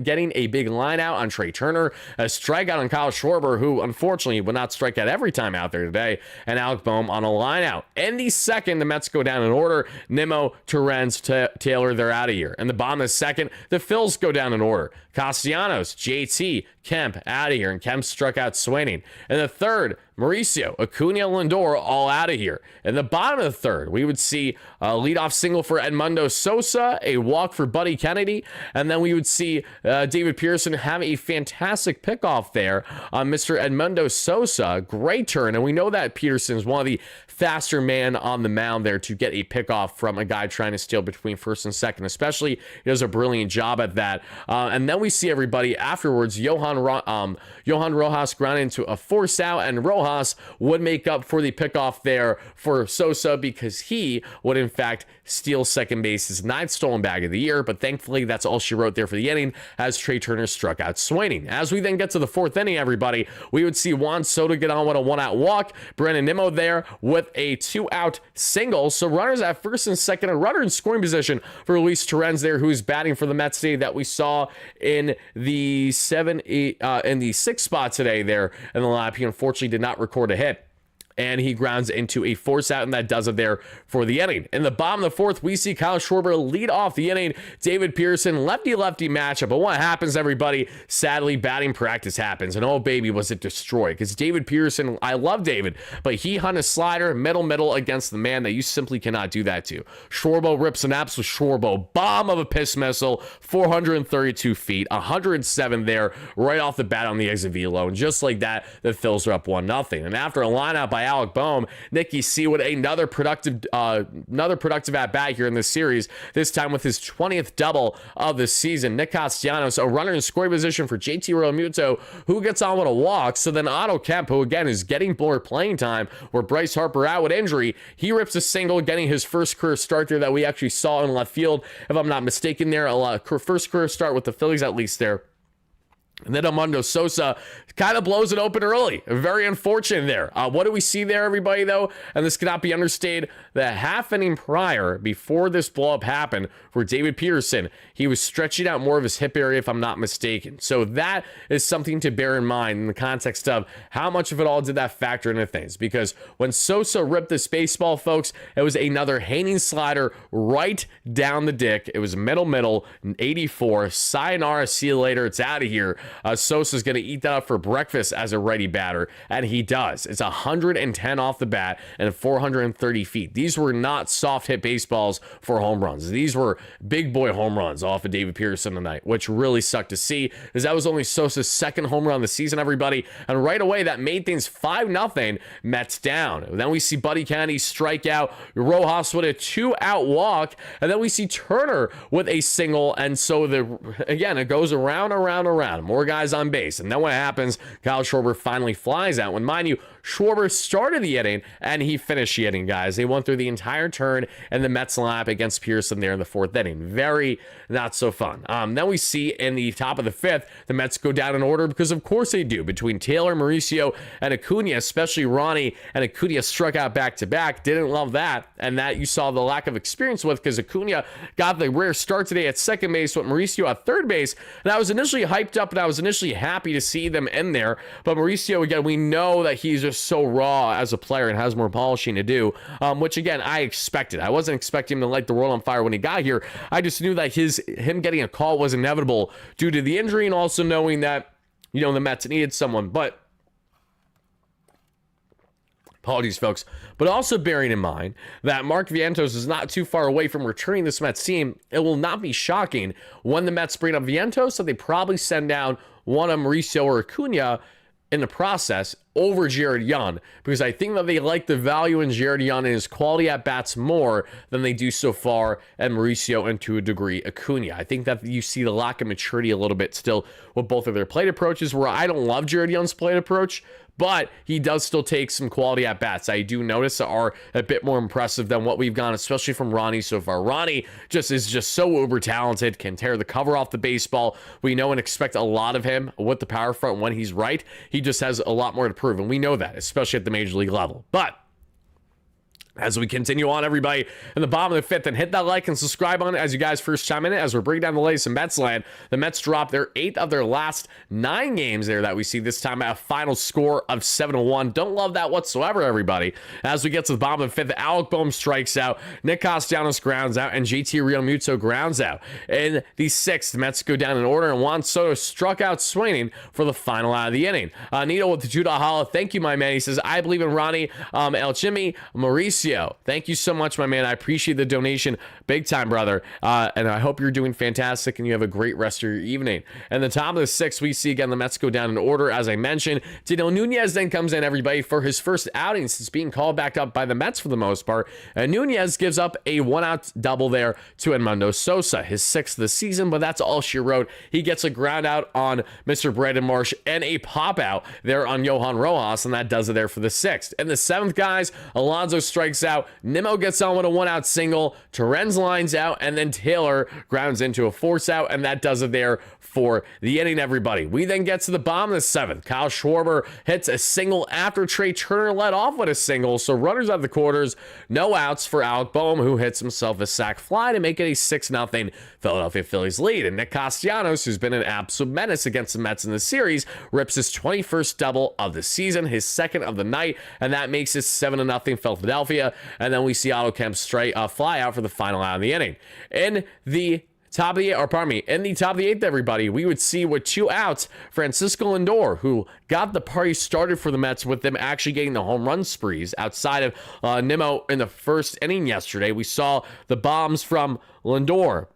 getting a big line out on Trey Turner, a strikeout on Kyle Schwarber, who unfortunately would not strike out every time out there today, and Alec Boehm on a line out. In the second, the Mets go down in order. Nimmo, Torrens, Taylor, they're out of here. In the bottom of the second, the Phils go down in order. Castellanos, JT, Kemp out of here, and Kemp struck out Swaining. In the third, Mauricio, Acuna, Lindor all out of here. In the bottom of the third, we would see a leadoff single for Edmundo Sosa, a walk for Buddy Kennedy, and then we would see David Pearson have a fantastic pickoff there on Mr. Edmundo Sosa. Great turn, and we know that Peterson is one of the faster man on the mound there to get a pickoff from a guy trying to steal between first and second, especially. He does a brilliant job at that. And then we see everybody afterwards, Johan Rojas ground into a force out, and Rojas would make up for the pickoff there for Sosa because he would in fact steal second base, his 9th stolen bag of the year, but thankfully that's all she wrote there for the inning as Trey Turner struck out Swaining. As we then get to the 4th inning, everybody, we would see Juan Soto get on with a 1-out walk, Brandon Nimmo there with a 2-out single, so runners at first and second, a runner in scoring position for Luis Torrens there, who's batting for the Mets today, that we saw in the 6th spot today there in the lineup. He unfortunately did not record a hit, and he grounds into a force out, and that does it there for the inning. In the bottom of the 4th, we see Kyle Schwarber lead off the inning. David Pearson, lefty-lefty matchup. But what happens, everybody? Sadly, batting practice happens, and oh, baby, was it destroyed. Because David Pearson, I love David, but he hung a slider middle against the man that you simply cannot do that to. Schwarber rips an absolute Schwarber bomb of a piss missile, 432 feet, 107 there, right off the bat on the exit velo. And just like that, the Phils are up 1-0. And after a lineout by Alec Boehm, Nicky C with another productive at bat here in this series, this time with his 20th double of the season. Nick Castellanos, a runner in scoring position for JT Realmuto, who gets on with a walk. So then Otto Kemp, who again is getting more playing time, where Bryce Harper out with injury, he rips a single, getting his first career start there that we actually saw in left field, if I'm not mistaken there, first career start with the Phillies at least there. And then Edmundo Sosa kind of blows it open early. Very unfortunate there. What do we see there, everybody, though? And this cannot be understated. The half inning prior, before this blow-up happened, for David Peterson, he was stretching out more of his hip area, if I'm not mistaken. So that is something to bear in mind in the context of how much of it all did that factor into things. Because when Sosa ripped this baseball, folks, it was another hanging slider right down the dick. It was middle, 84. Sayonara, see you later. It's out of here. Sosa's going to eat that up for breakfast as a righty batter, and he does. It's 110 off the bat and 430 feet. These were not soft hit baseballs for home runs. These were big boy home runs off of David Pearson tonight, which really sucked to see, because that was only Sosa's 2nd home run of the season, everybody. And right away, that made things 5-0, Mets down. Then we see Buddy Kennedy strike out, Rojas with a 2-out walk, and then we see Turner with a single. And so again, it goes around. More guys on base. And then what happens? Kyle Schwarber finally flies out. When, mind you, Schwarber started the inning and he finished the inning, guys. They went through the entire turn and the Mets lineup against Pearson there in the 4th inning. Very not so fun. Then we see in the top of the 5th, the Mets go down in order, because of course they do. Between Taylor, Mauricio, and Acuna, especially Ronnie and Acuna struck out back-to-back. Didn't love that. And that you saw the lack of experience with, because Acuna got the rare start today at second base with Mauricio at third base. And I was initially hyped up and I was initially happy to see them in there. But Mauricio, again, we know that he's just so raw as a player and has more polishing to do, which again, I expected. I wasn't expecting him to light the world on fire when he got here. I just knew that him getting a call was inevitable due to the injury, and also knowing that, the Mets needed someone. But apologies, folks. But also bearing in mind that Mark Vientos is not too far away from returning this Mets team, it will not be shocking when the Mets bring up Vientos that they probably send down one of Mauricio or Acuna in the process over Jared Young, because I think that they like the value in Jared Young and his quality at bats more than they do so far at Mauricio and to a degree Acuna. I think that you see the lack of maturity a little bit still with both of their plate approaches, where I don't love Jared Young's plate approach, but he does still take some quality at bats. I do notice are a bit more impressive than what we've gone, especially from Ronnie so far. Ronnie is just so uber talented, can tear the cover off the baseball. We know and expect a lot of him with the power front when he's right. He just has a lot more to prove, and we know that, especially at the major league level. But as we continue on, everybody, in the bottom of the fifth, and hit that like and subscribe on it as you guys first chime in it as we're breaking down the latest in Mets land. The Mets dropped their 8th of their last 9 games there that we see this time at a final score of 7-1. Don't love that whatsoever, everybody. As we get to the bottom of the fifth, Alec Boehm strikes out, Nick Castellanos grounds out, and JT Realmuto grounds out. In the 6th, the Mets go down in order, and Juan Soto struck out swinging for the final out of the inning. Nito with the $2 holla. Thank you, my man. He says, I believe in Ronnie, El Chimmy, Mauricio. Thank you so much, my man. I appreciate the donation big time, brother. And I hope you're doing fantastic and you have a great rest of your evening. And the top of the 6th, we see again the Mets go down in order, as I mentioned. Daniel Nunez then comes in, everybody, for his first outing since being called back up by the Mets for the most part. And Nunez gives up a 1-out double there to Edmundo Sosa, his 6th of the season, but that's all she wrote. He gets a ground out on Mr. Brandon Marsh and a pop out there on Johan Rojas, and that does it there for the 6th. And the 7th, guys, Alonso strikes out, Nimmo gets on with a 1-out single, Torrens lines out, and then Taylor grounds into a force out, and that does it there for the inning, everybody. We then get to the bottom of the 7th. Kyle Schwarber hits a single after Trey Turner led off with a single, so runners out of the quarters, no outs for Alec Boehm, who hits himself a sac fly to make it a 6-0 Philadelphia Phillies lead. And Nick Castellanos, who's been an absolute menace against the Mets in the series, rips his 21st double of the season, his 2nd of the night, and that makes it 7-0 Philadelphia. And then we see Otto Kemp fly out for the final out of the inning. In the top of the 8th, everybody, we would see with 2 outs, Francisco Lindor, who got the party started for the Mets with them actually getting the home run sprees outside of Nimmo in the first inning yesterday. We saw the bombs from Lindor,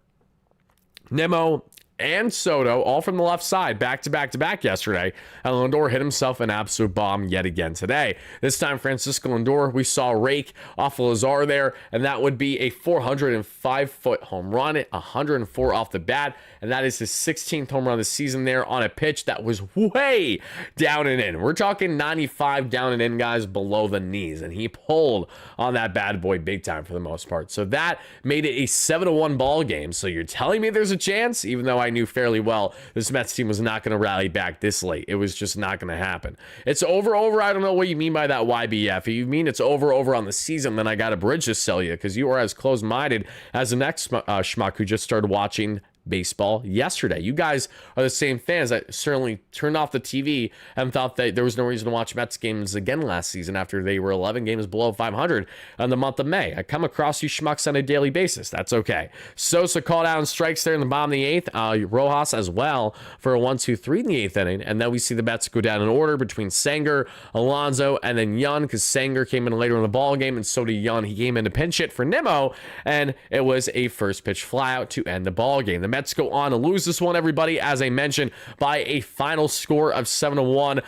Nimmo, and Soto, all from the left side, back to back yesterday. And Lindor hit himself an absolute bomb yet again today. This time, Francisco Lindor, we saw a rake off of Lazar there, and that would be a 405-foot home run, 104 off the bat, and that is his 16th home run of the season there on a pitch that was way down and in. We're talking 95 down and in, guys, below the knees, and he pulled on that bad boy big time for the most part. So that made it a 7-1 ball game. So you're telling me there's a chance, even though I knew fairly well this Mets team was not going to rally back this late. It was just not going to happen. It's over. I don't know what you mean by that, YBF. If you mean it's over on the season, then I got a bridge to sell you, because you are as closed-minded as the next schmuck who just started watching baseball yesterday. You guys are the same fans that certainly turned off the TV and thought that there was no reason to watch Mets games again last season after they were 11 games below 500 in the month of May. I come across you schmucks on a daily basis. That's okay. Sosa called out and strikes there in the bottom of the 8th. Rojas as well for a 1-2-3 in the 8th inning. And then we see the Mets go down in order between Sanger, Alonso, and then Yun, because Sanger came in later in the ball game, and so did Yun. He came in to pinch hit for Nimmo, and it was a first pitch flyout to end the ball game. The Mets go on to lose this one, everybody, as I mentioned, by a final score of 7-1.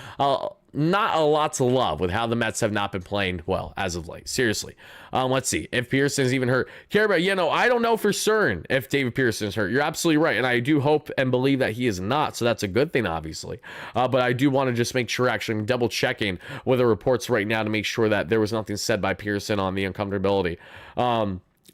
Not a lot to love with how the Mets have not been playing well as of late. Seriously. Let's see if Pearson's even hurt. Care about, I don't know for certain if David Pearson's hurt. You're absolutely right, and I do hope and believe that he is not, so that's a good thing, obviously. But I do want to just make sure, actually, I'm double checking with the reports right now to make sure that there was nothing said by Pearson on the uncomfortability.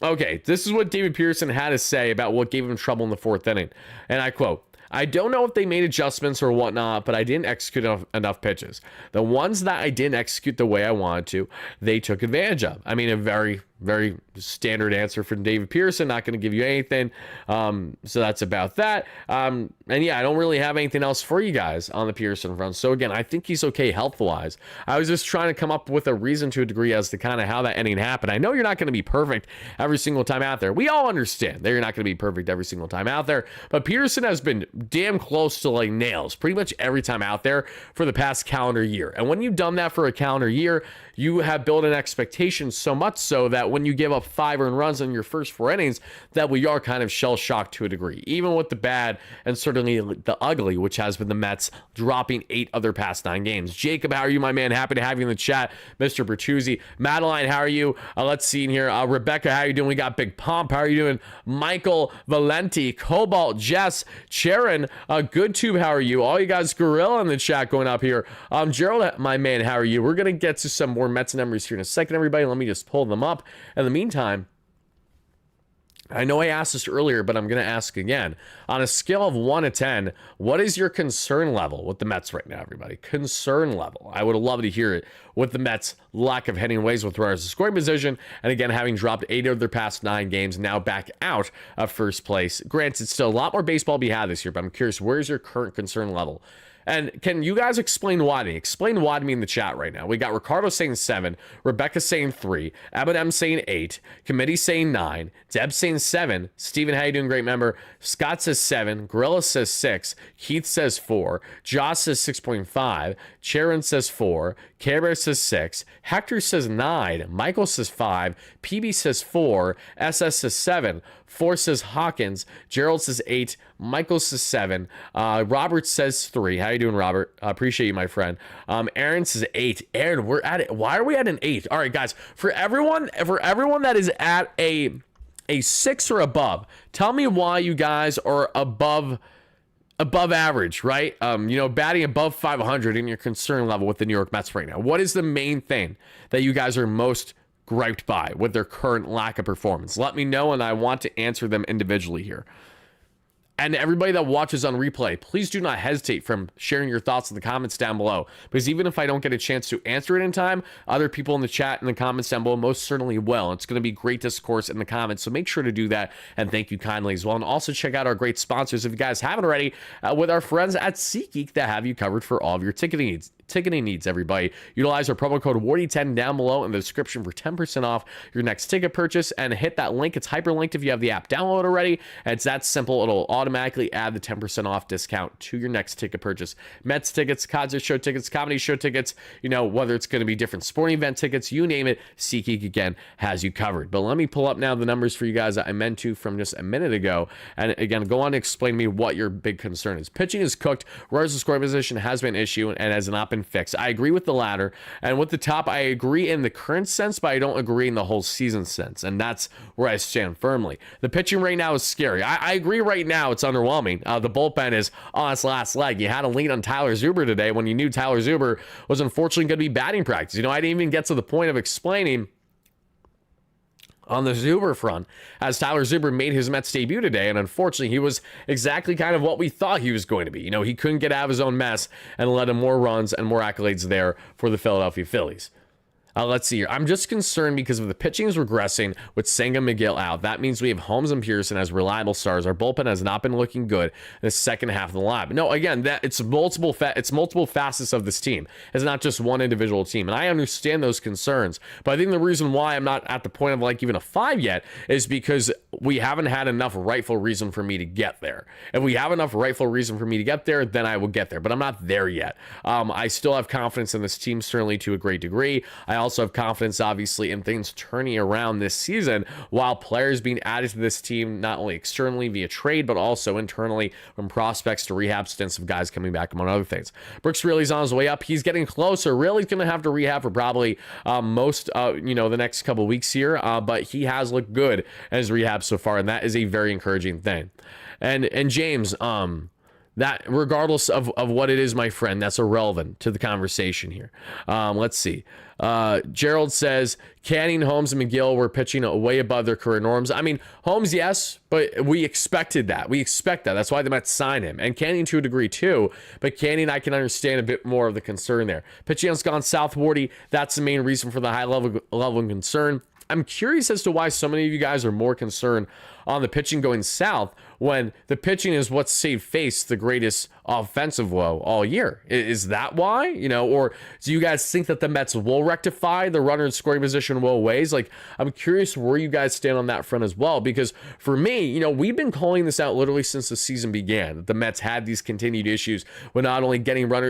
Okay, this is what David Pearson had to say about what gave him trouble in the 4th inning, and I quote, I don't know if they made adjustments or whatnot, but I didn't execute enough pitches. The ones that I didn't execute the way I wanted to, they took advantage of. I mean, a very, very standard answer from David Pearson. Not going to give you anything. So that's about that. And yeah, I don't really have anything else for you guys on the Pearson front. So again, I think he's okay health-wise. I was just trying to come up with a reason to a degree as to kind of how that inning happened. I know you're not going to be perfect every single time out there. We all understand that you're not going to be perfect every single time out there. But Pearson has been damn close to like nails pretty much every time out there for the past calendar year. And when you've done that for a calendar year, you have built an expectation so much so that when you give up 5 earned runs in your first 4 innings, that we are kind of shell-shocked to a degree, even with the bad and certainly the ugly, which has been the Mets dropping 8 of their past 9 games. Jacob, how are you, my man? Happy to have you in the chat. Mr. Bertuzzi. Madeline, how are you? Let's see in here. Rebecca, how are you doing? We got Big Pomp. How are you doing? Michael Valenti, Cobalt, Jess, Sharon, GoodTube, how are you? All you guys, Gorilla in the chat going up here. Gerald, my man, how are you? We're going to get to some more Mets numbers here in a second, everybody. Let me just pull them up. In the meantime, I know I asked this earlier, but I'm going to ask again. On a scale of 1 to 10, what is your concern level with the Mets right now, everybody? Concern level. I would love to hear it with the Mets' lack of heading ways with regards to scoring position, and again, having dropped 8 of their past 9 games, now back out of first place. Granted, still a lot more baseball to be had this year, but I'm curious, where's your current concern level? And can you guys explain why to me? Explain why to me in the chat right now. We got Ricardo saying 7, Rebecca saying 3, Eminem saying 8, Committee saying 9, Deb saying 7, Steven, how you doing? Great member. Scott says 7, Gorilla says 6, Keith says 4, Josh says 6.5, Sharon says 4, Care Bear says 6, Hector says 9, Michael says 5, PB says 4, SS says 7, 4 says Hawkins, Gerald says 8, Michael says 7, Robert says 3. How you doing, Robert? Appreciate you, my friend. Aaron says 8. Aaron, we're at it. Why are we at an 8? All right, guys. For everyone that is at a 6 or above, tell me why you guys are above average, right? Batting above 500 in your concern level with the New York Mets right now. What is the main thing that you guys are most griped by with their current lack of performance? Let me know, and I want to answer them individually here. And everybody that watches on replay, please do not hesitate from sharing your thoughts in the comments down below, because even if I don't get a chance to answer it in time, other people in the chat and the comments down below most certainly will. It's going to be great discourse in the comments, so make sure to do that, and thank you kindly as well. And also check out our great sponsors, if you guys haven't already, with our friends at SeatGeek that have you covered for all of your ticketing needs, everybody. Utilize our promo code WARDY10 down below in the description for 10% off your next ticket purchase, and hit that link. It's hyperlinked if you have the app downloaded already, and it's that simple. It'll automatically add the 10% off discount to your next ticket purchase. Mets tickets, concert show tickets, comedy show tickets, whether it's going to be different sporting event tickets, you name it, SeatGeek again has you covered. But let me pull up now the numbers for you guys that I meant to from just a minute ago, and again, go on and explain to me what your big concern is. Pitching is cooked, whereas the scoring position has been an issue and has not been fixed. I agree with the latter, and with the top, I agree in the current sense, but I don't agree in the whole season sense, and that's where I stand firmly. The pitching right now is scary. I agree right now it's underwhelming. The bullpen is on its last leg. You had a lead on Tyler Zuber today when you knew Tyler Zuber was unfortunately going to be batting practice. I didn't even get to the point of explaining on the Zuber front, as Tyler Zuber made his Mets debut today, and unfortunately he was exactly kind of what we thought he was going to be. He couldn't get out of his own mess, and led him more runs and more accolades there for the Philadelphia Phillies. Let's see here. I'm just concerned because of the pitching is regressing with Senga McGill out. That means we have Holmes and Pearson as reliable stars. Our bullpen has not been looking good in the second half of the lineup. No, again, that it's multiple facets of this team. It's not just one individual team, and I understand those concerns. But I think the reason why I'm not at the point of like even a 5 yet is because we haven't had enough rightful reason for me to get there. If we have enough rightful reason for me to get there, then I will get there. But I'm not there yet. I still have confidence in this team, certainly to a great degree. I also have confidence, obviously, in things turning around this season, while players being added to this team, not only externally via trade, but also internally from prospects to rehab stints of guys coming back, among other things. Brooks Really's on his way up. He's getting closer. Really's going to have to rehab for probably the next couple weeks here, but he has looked good in his rehab so far, and that is a very encouraging thing. And James, that regardless of what it is, my friend, that's irrelevant to the conversation here. Let's see. Gerald says Canning, Holmes, and McGill were pitching way above their career norms. I mean, Holmes, yes, but we expected that. We expect that. That's why the Mets signed him. And Canning to a degree too, but Canning, I can understand a bit more of the concern there. Pitching has gone south, Wardy. That's the main reason for the high level of concern. I'm curious as to why so many of you guys are more concerned on the pitching going south when the pitching is what saved face the greatest offensive woe all year. Is that why? Or do you guys think that the Mets will rectify the runner in scoring position woe ways? Like, I'm curious where you guys stand on that front as well, because for me, we've been calling this out literally since the season began, that the Mets had these continued issues with not only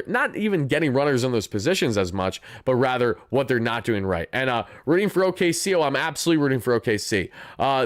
not even getting runners in those positions as much, but rather what they're not doing right. And rooting for OKC. I'm absolutely rooting for OKC.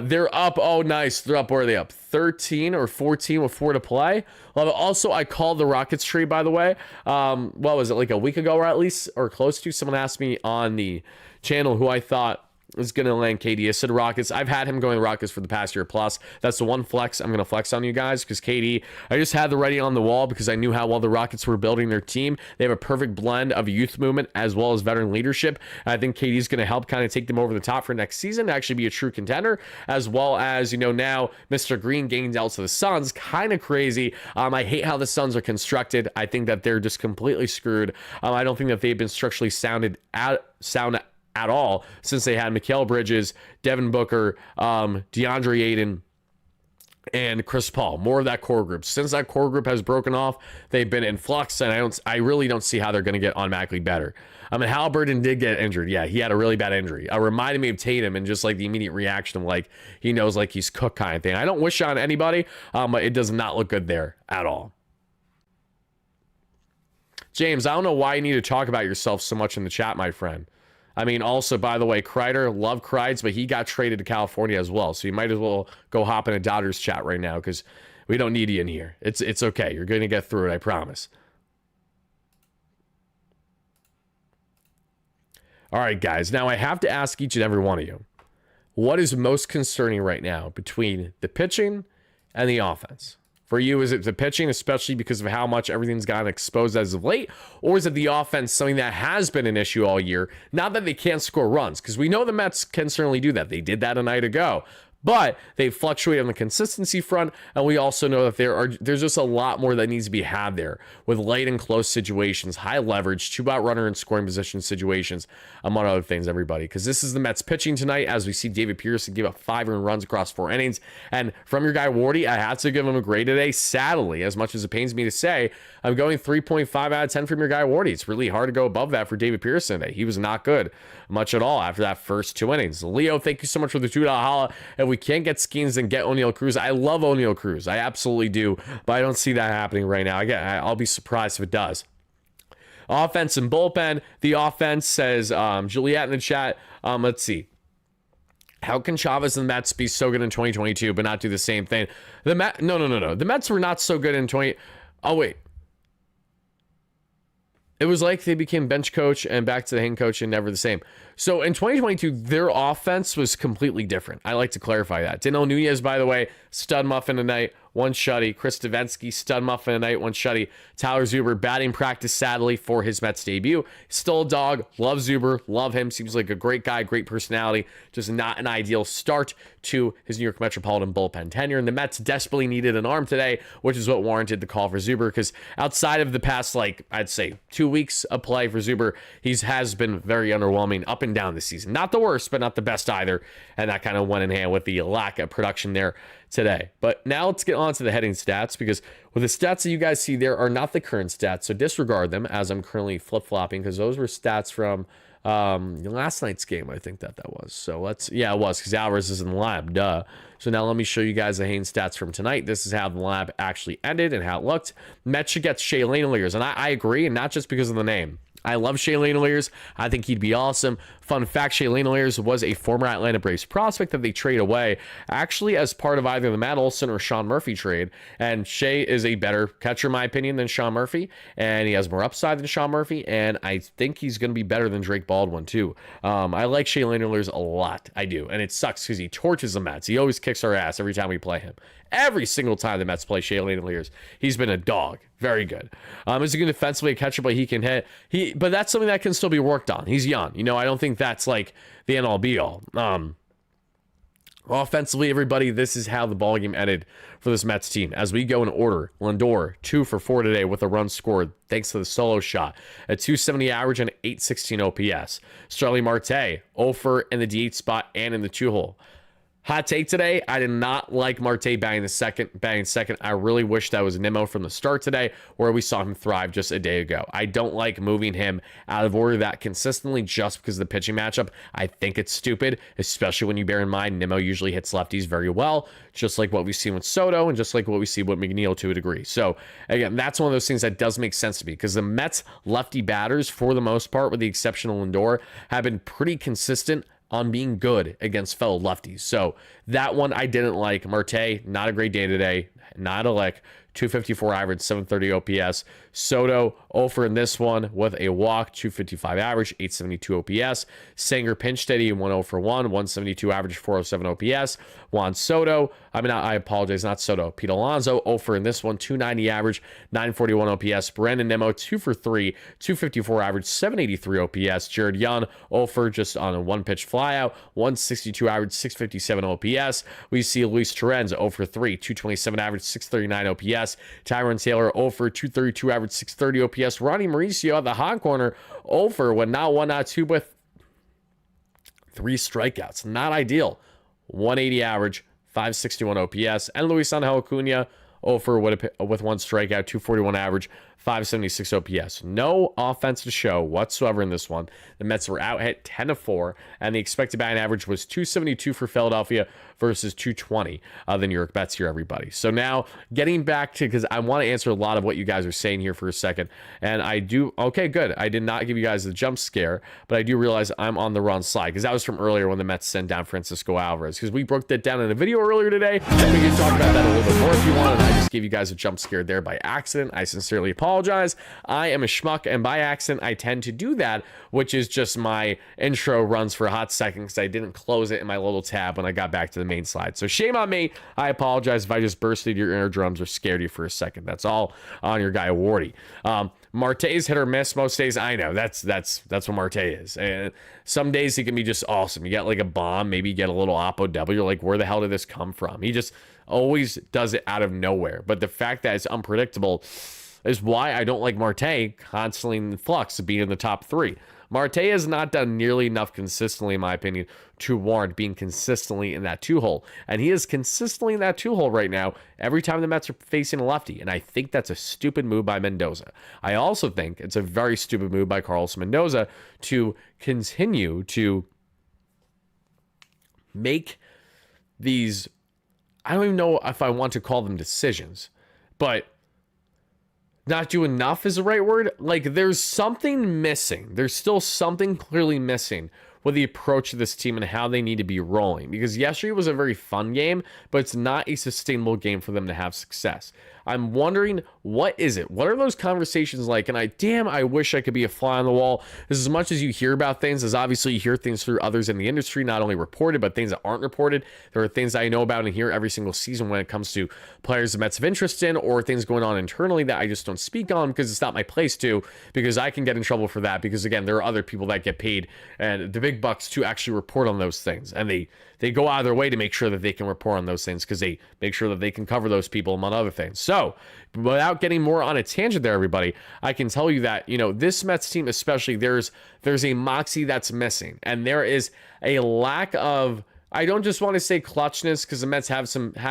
They're up. Oh, nice. They're up. Where are they up? 13 or 14 with 4 to play. Also, I called the Rockets trade, by the way. What was it, like a week ago, or at least, or close to? Someone asked me on the channel who I thought is going to land KD. I said Rockets. I've had him going Rockets for the past year plus. That's the one flex I'm going to flex on you guys, because KD, I just had the writing on the wall because I knew how well the Rockets were building their team. They have a perfect blend of youth movement as well as veteran leadership. And I think KD is going to help kind of take them over the top for next season to actually be a true contender, as well as, now Mr. Green gains out to the Suns. Kind of crazy. I hate how the Suns are constructed. I think that they're just completely screwed. I don't think that they've been structurally sound at all since they had Mikal Bridges, Devin Booker, DeAndre Ayton, and Chris Paul. More of that core group. Since that core group has broken off, they've been in flux, and I really don't see how they're going to get automatically better. Halliburton did get injured. Yeah, he had a really bad injury. Reminded me of Tatum, and just like the immediate reaction of like he knows like he's cooked kind of thing. I don't wish on anybody, but it does not look good there at all. James, I don't know why you need to talk about yourself so much in the chat, my friend. Also, by the way, Kreider, love Kreids, but he got traded to California as well. So you might as well go hop in a Dodgers chat right now, because we don't need you in here. It's okay. You're going to get through it, I promise. All right, guys. Now I have to ask each and every one of you, what is most concerning right now between the pitching and the offense? For you, is it the pitching, especially because of how much everything's gotten exposed as of late? Or is it the offense, something that has been an issue all year? Not that they can't score runs, because we know the Mets can certainly do that. They did that a night ago. But they fluctuate on the consistency front, and we also know that there's just a lot more that needs to be had there with late and close situations, high leverage, 2-out runner in scoring position situations, among other things, everybody. Because this is the Mets pitching tonight, as we see David Pearson give up 5 earned runs across 4 innings. And from your guy Wardy, I had to give him a grade today. Sadly, as much as it pains me to say, I'm going 3.5 out of 10 from your guy Wardy. It's really hard to go above that for David Pearson today. He was not good much at all after that first 2 innings. Leo, thank you so much for the $2 holla. If we can't get Skeens and get O'Neal Cruz, I love O'Neal Cruz. I absolutely do, but I don't see that happening right now. Again, I'll be surprised if it does. Offense and bullpen. The offense says, Juliet in the chat, let's see. How can Chavez and the Mets be so good in 2022 but not do the same thing? No. The Mets were not so good in 20... Oh, wait. It was like they became bench coach and back to the hitting coach and never the same. So in 2022, their offense was completely different. I like to clarify that. Daniel Nunez, by the way, stud muffin tonight, 1 shutty. Chris Davinsky, stud muffin tonight, 1 shutty. Tyler Zuber, batting practice, sadly, for his Mets debut. Still a dog. Love Zuber. Love him. Seems like a great guy, great personality. Just not an ideal start to his New York Metropolitan bullpen tenure. And the Mets desperately needed an arm today, which is what warranted the call for Zuber. Because outside of the past, I'd say 2 weeks of play for Zuber, has been very underwhelming up and down this season. Not the worst, but not the best either. And that kind of went in hand with the lack of production there today. But now let's get on to the heading stats, because with the stats that you guys see there are not the current stats, so disregard them, as I'm currently flip-flopping, because those were stats from last night's game. I think that was. So it was, because Alvarez is in the lab, duh. So now let me show you guys the Haynes stats from tonight. This is how the lab actually ended and how it looked. Mets should get Shaylin Lears, and I agree, and not just because of the name. I love Shaylin Lears. I think he'd be awesome. Fun fact, Shaylin Lears was a former Atlanta Braves prospect that they trade away, actually as part of either the Matt Olson or Sean Murphy trade. And Shay is a better catcher, in my opinion, than Sean Murphy. And he has more upside than Sean Murphy. And I think he's going to be better than Drake Baldwin, too. I like Shaylin Lears a lot. I do. And it sucks because he torches the Mets. He always kicks our ass every time we play him. Every single time the Mets play Shaylin Lears, he's been a dog. Very good. Is he good defensively, a catcher, but he can hit. But that's something that can still be worked on. He's young. I don't think that's like the end-all be-all. Offensively, everybody, this is how the ballgame ended for this Mets team. As we go in order, Lindor, 2 for 4 today with a run scored thanks to the solo shot. A 270 average and 816 OPS. Starling Marte, 0 for in the DH spot and in the 2-hole. Hot take today, I did not like Marte batting second. I really wish that was Nimmo from the start today, where we saw him thrive just a day ago. I don't like moving him out of order that consistently just because of the pitching matchup. I think it's stupid, especially when you bear in mind Nimmo usually hits lefties very well, just like what we've seen with Soto and just like what we see with McNeil to a degree. So again, that's one of those things that does make sense to me because the Mets lefty batters, for the most part, with the exception of Lindor, have been pretty consistent on being good against fellow lefties. So that one I didn't like. Marte, not a great day today. Not a lick. 254 average, 730 OPS. Soto, 0 for in this one with a walk, 255 average, 872 OPS. Sanger pinch steady, 1-0 for 1, 172 average, 407 OPS. Juan Soto, I apologize, not Soto. Pete Alonso, 0 for in this one, 290 average, 941 OPS. Brandon Nimmo, 2 for 3, 254 average, 783 OPS. Jared Young, 0 for just on a one-pitch flyout, 162 average, 657 OPS. We see Luis Torrens, 0 for 3, 227 average, 639 OPS. Tyron Taylor, 0 for 232 average, 630 OPS. Ronnie Mauricio at the hot corner, 0 for when not one, not two, but 3 strikeouts. Not ideal. 180 average, 561 OPS. And Luis Angel Acuna, 0 for with 1 strikeout, 241 average, 576 OPS. No offense to show whatsoever in this one. The Mets were out hit 10-4, and the expected batting average was 272 for Philadelphia versus 220 the New York Mets here, everybody. So now getting back to, because I want to answer a lot of what you guys are saying here for a second, and I do, okay, good. I did not give you guys the jump scare, but I do realize I'm on the wrong slide, because that was from earlier when the Mets sent down Francisco Alvarez, because we broke that down in a video earlier today, and we can talk about that a little bit more if you want, and I just gave you guys a jump scare there by accident. I sincerely apologize. I am a schmuck, and by accident, I tend to do that, which is just my intro runs for a hot second because I didn't close it in my little tab when I got back to the main slide. So shame on me. I apologize if I just bursted your eardrums or scared you for a second. That's all on your guy Wardy. Marte's hit or miss most days. I know that's what Marte is. And some days he can be just awesome. You get like a bomb, maybe you get a little Oppo W. You're like, where the hell did this come from? He just always does it out of nowhere. But the fact that it's unpredictable is why I don't like Marte constantly in flux of being in the top 3. Marte has not done nearly enough consistently, in my opinion, to warrant being consistently in that 2-hole. And he is consistently in that 2-hole right now every time the Mets are facing a lefty. And I think that's a stupid move by Mendoza. I also think it's a very stupid move by Carlos Mendoza to continue to make these, I don't even know if I want to call them decisions, but not do enough is the right word. Like, there's something missing. There's still something clearly missing with the approach of this team and how they need to be rolling. Because yesterday was a very fun game, but it's not a sustainable game for them to have success. I'm wondering, what is it? What are those conversations like? And I wish I could be a fly on the wall. As much as you hear about things, as obviously you hear things through others in the industry, not only reported, but things that aren't reported. There are things I know about and hear every single season when it comes to players the Mets have interest in, or things going on internally that I just don't speak on because it's not my place to, because I can get in trouble for that. Because again, there are other people that get paid and the big bucks to actually report on those things. And they go out of their way to make sure that they can report on those things because they make sure that they can cover those people, among other things. So, without getting more on a tangent there, everybody, I can tell you that, this Mets team especially, there's a moxie that's missing. And there is a lack of, I don't just want to say clutchness, because the Mets have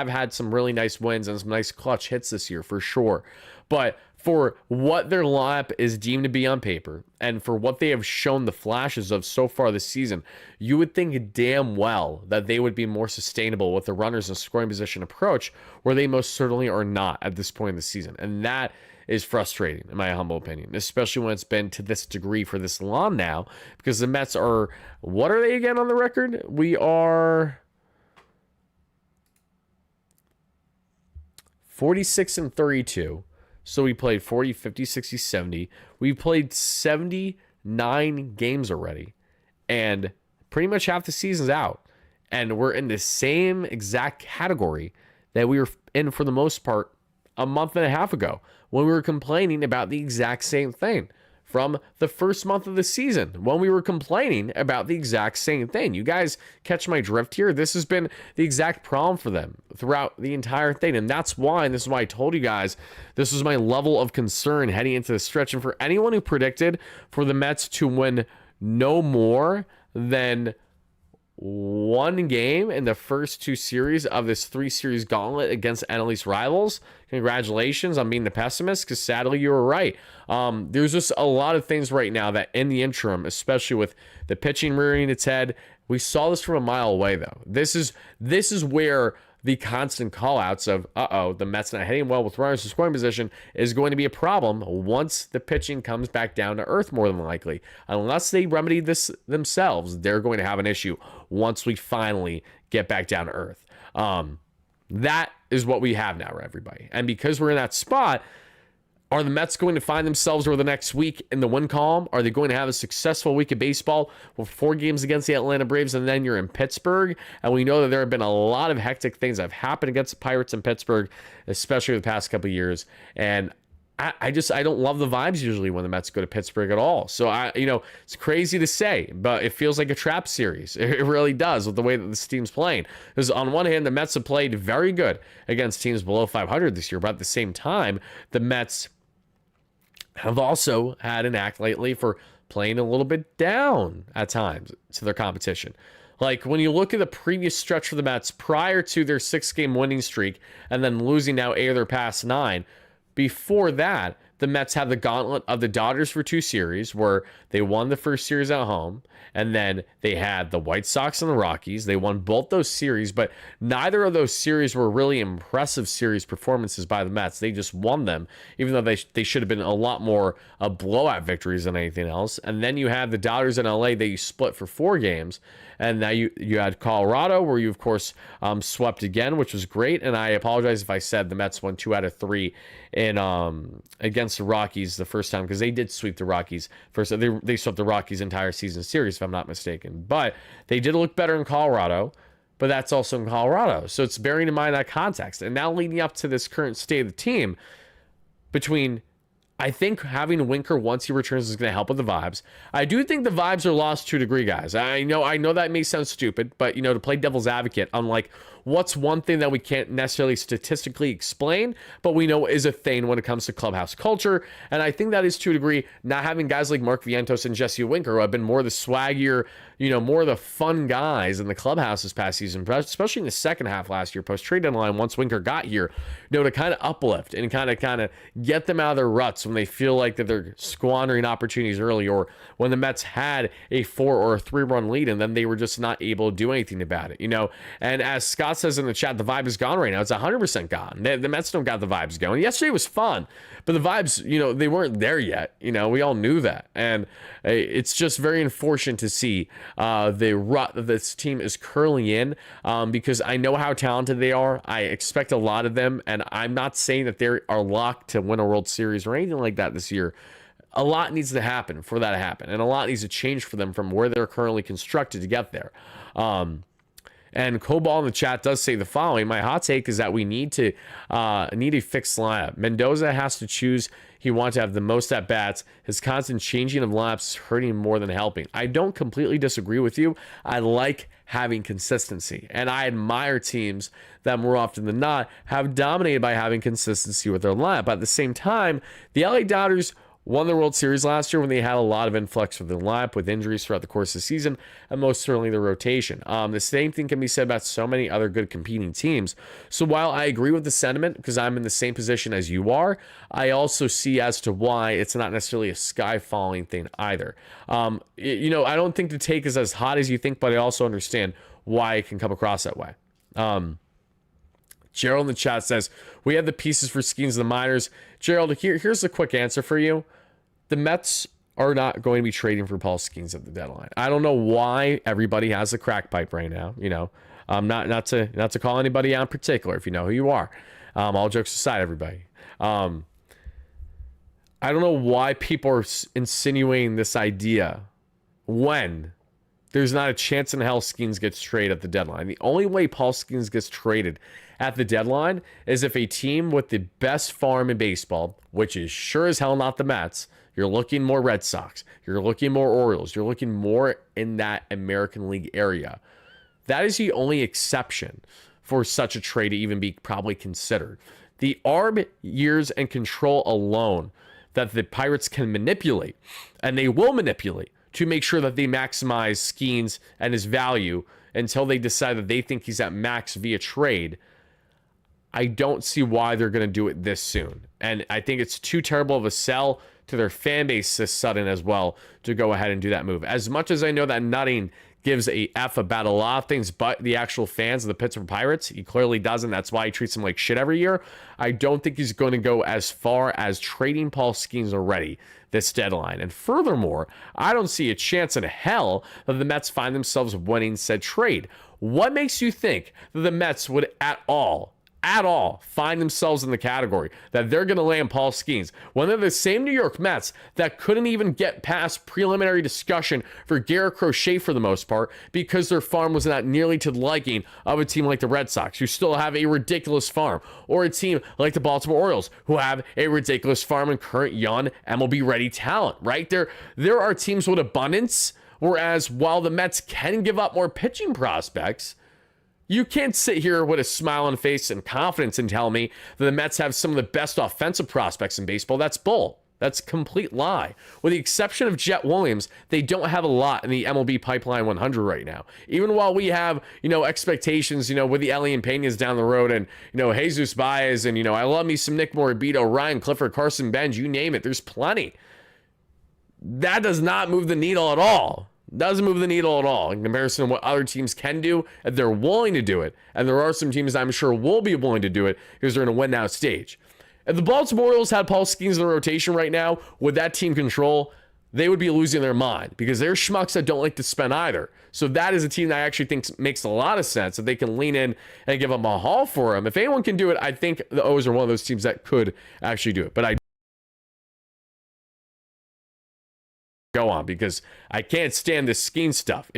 had some really nice wins and some nice clutch hits this year, for sure. But for what their lineup is deemed to be on paper, and for what they have shown the flashes of so far this season, you would think damn well that they would be more sustainable with the runners in scoring position approach, where they most certainly are not at this point in the season. And that is frustrating, in my humble opinion, especially when it's been to this degree for this long now, because the Mets are, what are they again on the record? We are 46-32. So we played 40, 50, 60, 70. We played 79 games already. And pretty much half the season's out. And we're in the same exact category that we were in for the most part a month and a half ago, when we were complaining about the exact same thing. From the first month of the season, when we were complaining about the exact same thing. You guys catch my drift here? This has been the exact problem for them throughout the entire thing. And that's why, and this is why I told you guys, this was my level of concern heading into the stretch. And for anyone who predicted for the Mets to win no more than one game in the first two series of this 3-series gauntlet against NL East rivals. Congratulations on being the pessimist, because sadly you were right. There's just a lot of things right now that in the interim, especially with the pitching rearing its head, we saw this from a mile away though. This is where the constant call-outs of, the Mets not hitting well with runners in scoring position is going to be a problem once the pitching comes back down to earth, more than likely. Unless they remedy this themselves, they're going to have an issue once we finally get back down to earth. That is what we have now, everybody. And because we're in that spot, are the Mets going to find themselves over the next week in the win column? Are they going to have a successful week of baseball with 4 games against the Atlanta Braves, and then you're in Pittsburgh? And we know that there have been a lot of hectic things that have happened against the Pirates in Pittsburgh, especially the past couple of years. And I don't love the vibes usually when the Mets go to Pittsburgh at all. So it's crazy to say, but it feels like a trap series. It really does with the way that this team's playing. Because on one hand, the Mets have played very good against teams below 500 this year, but at the same time, the Mets have also had an act lately for playing a little bit down at times to their competition. Like when you look at the previous stretch for the Mets prior to their 6-game winning streak and then losing now 8 of their past 9, before that, the Mets had the gauntlet of the Dodgers for 2 series where they won the first series at home, and then they had the White Sox and the Rockies. They won both those series, but neither of those series were really impressive series performances by the Mets. They just won them, even though they should have been a lot more blowout victories than anything else. And then you had the Dodgers in LA that you split for 4 games. And now you had Colorado, where you, of course, swept again, which was great. And I apologize if I said the Mets won 2 out of 3 in against the Rockies the first time, because they did sweep the Rockies first. They swept the Rockies' entire season series, if I'm not mistaken. But they did look better in Colorado, but that's also in Colorado. So it's bearing in mind that context. And now leading up to this current state of the team, I think having Winker once he returns is going to help with the vibes. I do think the vibes are lost to a degree, guys. I know that may sound stupid, but to play devil's advocate, I'm like, what's one thing that we can't necessarily statistically explain, but we know is a thing when it comes to clubhouse culture? And I think that is to a degree not having guys like Mark Vientos and Jesse Winker, who have been more the swaggier, more of the fun guys in the clubhouse this past season, especially in the second half last year, post-trade deadline, once Winker got here, to kind of uplift and kind of get them out of their ruts when they feel like that they're squandering opportunities early, or when the Mets had a 4 or a 3-run lead and then they were just not able to do anything about it, And as Scott says in the chat, the vibe is gone right now. It's 100% gone. The Mets don't got the vibes going. Yesterday was fun, but the vibes, they weren't there yet. We all knew that. And it's just very unfortunate to see the rut that this team is curling in, because I know how talented they are. I expect a lot of them, and I'm not saying that they are locked to win a World Series or anything like that this year. A lot needs to happen for that to happen, and a lot needs to change for them from where they're currently constructed to get there. And Cobalt in the chat does say the following: my hot take is that we need a fixed lineup. Mendoza has to choose. He wants to have the most at bats. His constant changing of lineups is hurting more than helping. I don't completely disagree with you. I like having consistency, and I admire teams that more often than not have dominated by having consistency with their lineup. But at the same time, the LA Dodgers won the World Series last year when they had a lot of influx with the lineup, with injuries throughout the course of the season, and most certainly the rotation. The same thing can be said about so many other good competing teams. So while I agree with the sentiment, because I'm in the same position as you are, I also see as to why it's not necessarily a sky-falling thing either. I don't think the take is as hot as you think, but I also understand why it can come across that way. Gerald in the chat says, we have the pieces for Skeens in the minors. Gerald, here's a quick answer for you. The Mets are not going to be trading for Paul Skeens at the deadline. I don't know why everybody has a crack pipe right now. Not to call anybody out in particular, if you know who you are. All jokes aside, everybody. I don't know why people are insinuating this idea when there's not a chance in hell Skeens gets traded at the deadline. The only way Paul Skeens gets traded at the deadline is if a team with the best farm in baseball, which is sure as hell not the Mets, you're looking more Red Sox, you're looking more Orioles, you're looking more in that American League area. That is the only exception for such a trade to even be probably considered. The arm, years, and control alone that the Pirates can manipulate, and they will manipulate, to make sure that they maximize Skeens and his value until they decide that they think he's at max via trade, I don't see why they're going to do it this soon. And I think it's too terrible of a sell to their fan base this sudden as well to go ahead and do that move. As much as I know that Nutting gives a F about a lot of things but the actual fans of the Pittsburgh Pirates, he clearly doesn't. That's why he treats them like shit every year. I don't think he's going to go as far as trading Paul Skeens already this deadline. And furthermore, I don't see a chance in hell that the Mets find themselves winning said trade. What makes you think that the Mets would at all find themselves in the category that they're going to land Paul Skeens when they're the same New York Mets that couldn't even get past preliminary discussion for Garrett Crochet for the most part because their farm was not nearly to the liking of a team like the Red Sox, who still have a ridiculous farm, or a team like the Baltimore Orioles, who have a ridiculous farm and current young MLB ready talent, right? There are teams with abundance, whereas while the Mets can give up more pitching prospects, you can't sit here with a smile on face and confidence and tell me that the Mets have some of the best offensive prospects in baseball. That's bull. That's a complete lie. With the exception of Jet Williams, they don't have a lot in the MLB pipeline 100 right now. Even while we have, expectations, with the Elian Peñas down the road and, Jesus Baez and, I love me some Nick Morabito, Ryan Clifford, Carson Benz, you name it. There's plenty. That does not move the needle at all. Doesn't move the needle at all in comparison to what other teams can do if they're willing to do it. And there are some teams I'm sure will be willing to do it because they're in a win now stage. If the Baltimore Orioles had Paul Skeens in the rotation right now with that team control, they would be losing their mind because they're schmucks that don't like to spend either. So that is a team that I actually think makes a lot of sense if they can lean in and give them a haul for them. If anyone can do it, I think the O's are one of those teams that could actually do it. But I go on because I can't stand this Skeen stuff.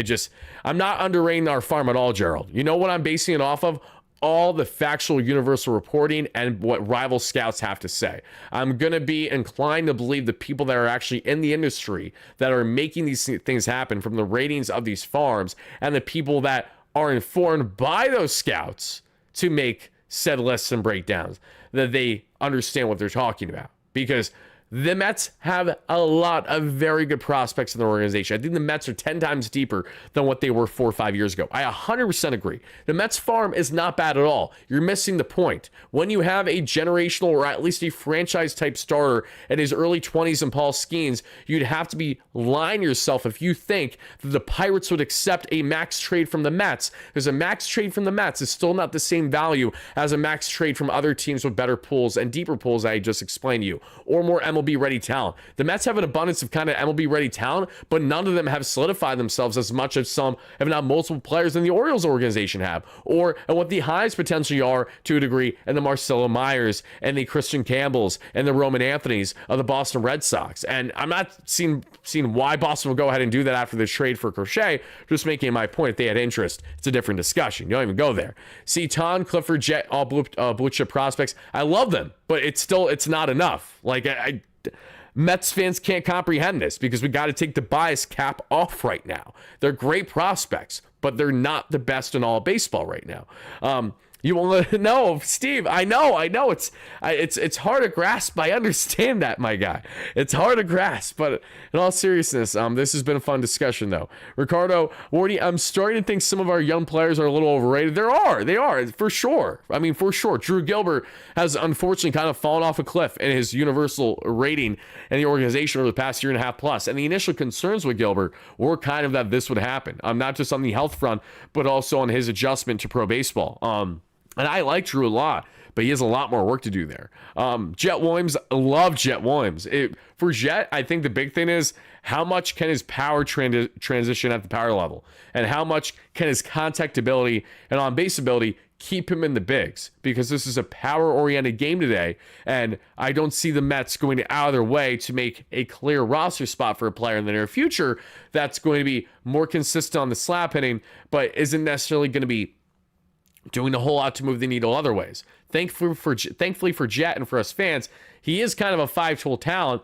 I'm not underrating our farm at all, Gerald. You know what I'm basing it off of? All the factual universal reporting and what rival scouts have to say. I'm going to be inclined to believe the people that are actually in the industry that are making these things happen from the ratings of these farms and the people that are informed by those scouts to make said lists and breakdowns, that they understand what they're talking about. Because the Mets have a lot of very good prospects in their organization. I think the Mets are 10 times deeper than what they were 4 or 5 years ago. I 100% agree. The Mets farm is not bad at all. You're missing the point. When you have a generational or at least a franchise type starter in his early 20s in Paul Skeens, you'd have to be lying yourself if you think that the Pirates would accept a max trade from the Mets, because a max trade from the Mets is still not the same value as a max trade from other teams with better pools and deeper pools I just explained to you, or more MLB ready talent. The Mets have an abundance of kind of MLB ready talent, but none of them have solidified themselves as much as some, if not multiple players in the Orioles organization have, or what the highs potentially are to a degree, and the Marcelo Myers and the Christian Campbells and the Roman Anthonys of the Boston Red Sox. And I'm not seeing why Boston will go ahead and do that after this trade for Crochet, just making my point. If they had interest, it's a different discussion. You don't even go there. See, Ton, Clifford, Jet, all blue chip prospects. I love them, but it's not enough. Mets fans can't comprehend this because we got to take the bias cap off right now. They're great prospects, but they're not the best in all baseball right now. You won't know, Steve. I know. It's hard to grasp. I understand that, my guy. It's hard to grasp, but in all seriousness, this has been a fun discussion, though. Ricardo, Wardy, I'm starting to think some of our young players are a little overrated. They are, for sure. I mean, for sure. Drew Gilbert has unfortunately kind of fallen off a cliff in his universal rating in the organization over the past year and a half plus. And the initial concerns with Gilbert were kind of that this would happen. Not just on the health front, but also on his adjustment to pro baseball. And I like Drew a lot, but he has a lot more work to do there. Jet Williams, I love Jet Williams. For Jet, I think the big thing is how much can his power transition at the power level, and how much can his contact ability and on-base ability keep him in the bigs, because this is a power-oriented game today, and I don't see the Mets going out of their way to make a clear roster spot for a player in the near future that's going to be more consistent on the slap hitting, but isn't necessarily going to be doing a whole lot to move the needle other ways. Thankfully for Jet and for us fans, he is kind of a 5-tool talent,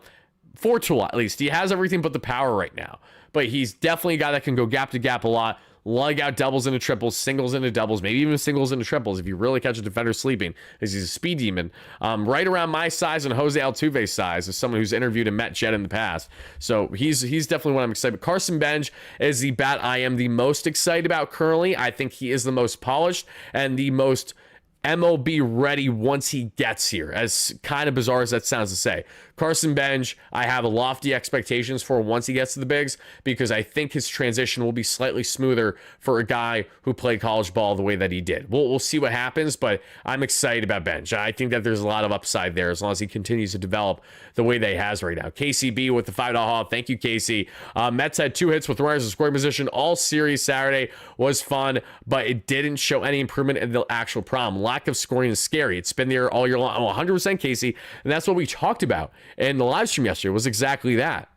4-tool at least. He has everything but the power right now, but he's definitely a guy that can go gap to gap a lot. lug out doubles into triples, singles into doubles, maybe even singles into triples if you really catch a defender sleeping, because he's a speed demon. Right around my size and Jose Altuve's size as someone who's interviewed and met Jet in the past. So he's definitely one I'm excited about. Carson Bench is the bat I am the most excited about currently. I think he is the most polished and the most MLB ready once he gets here, as kind of bizarre as that sounds to say. Carson Bench, I have lofty expectations for once he gets to the bigs, because I think his transition will be slightly smoother for a guy who played college ball the way that he did. We'll see what happens, but I'm excited about Bench. I think that there's a lot of upside there as long as he continues to develop the way that he has right now. KCB with the $5 haul. Thank you, Casey. Mets had 2 hits with runners in scoring position all series Saturday. Was fun, but it didn't show any improvement in the actual problem. Lack of scoring is scary. It's been there all year long. Oh, 100% Casey, and that's what we talked about in the live stream yesterday. Was exactly that.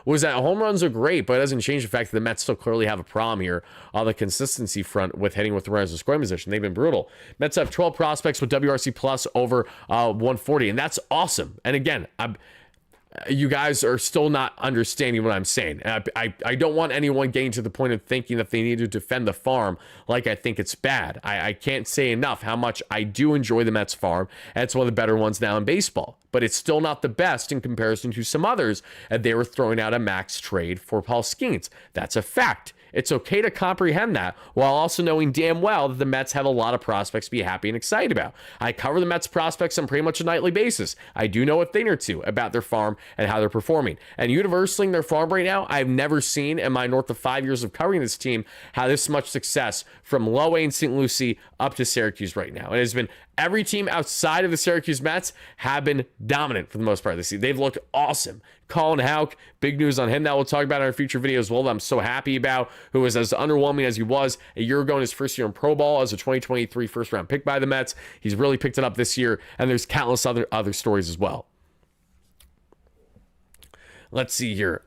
Was that home runs are great, but it doesn't change the fact that the Mets still clearly have a problem here on the consistency front with hitting with the runners in scoring position. They've been brutal. Mets have 12 prospects with WRC plus over 140, and that's awesome. And again, you guys are still not understanding what I'm saying. I don't want anyone getting to the point of thinking that they need to defend the farm like I think it's bad. I can't say enough how much I do enjoy the Mets farm, and it's one of the better ones now in baseball. But it's still not the best in comparison to some others, and they were throwing out a max trade for Paul Skeens. That's a fact. It's okay to comprehend that while also knowing damn well that the Mets have a lot of prospects to be happy and excited about. I cover the Mets prospects on pretty much a nightly basis. I do know a thing or two about their farm and how they're performing. And universally in their farm right now, I've never seen in my north of 5 years of covering this team how this much success from Low A and St. Lucie up to Syracuse right now. It has been every team outside of the Syracuse Mets have been dominant for the most part this season. They've looked awesome. Colin Houck, big news on him that we'll talk about in our future video as well, that I'm so happy about, who was as underwhelming as he was a year ago in his first year in pro ball as a 2023 first round pick by the Mets. He's really picked it up this year, and there's countless other stories as well. Let's see here.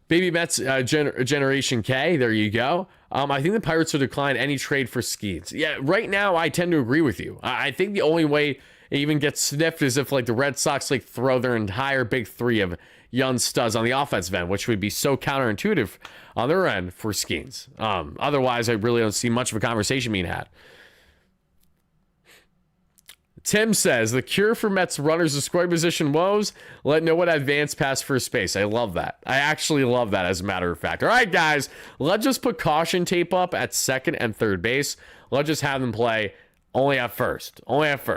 Baby Mets Generation K, there you go. I think the Pirates will decline any trade for Skeens. Yeah, right now I tend to agree with you. I think the only way it even gets sniffed is if like the Red Sox like throw their entire big 3 of young studs on the offensive end, which would be so counterintuitive on their end for Skeens. Otherwise, I really don't see much of a conversation being had. Tim says, the cure for Mets runners in scoring position woes, let no one advance past first base. I love that. I actually love that, as a matter of fact. All right, guys, let's just put caution tape up at second and third base. Let's just have them play only at first.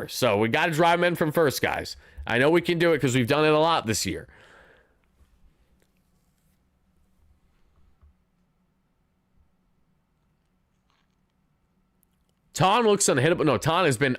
So we got to drive them in from first, guys. I know we can do it because we've done it a lot this year. Ton looks unhittable. No, Ton has been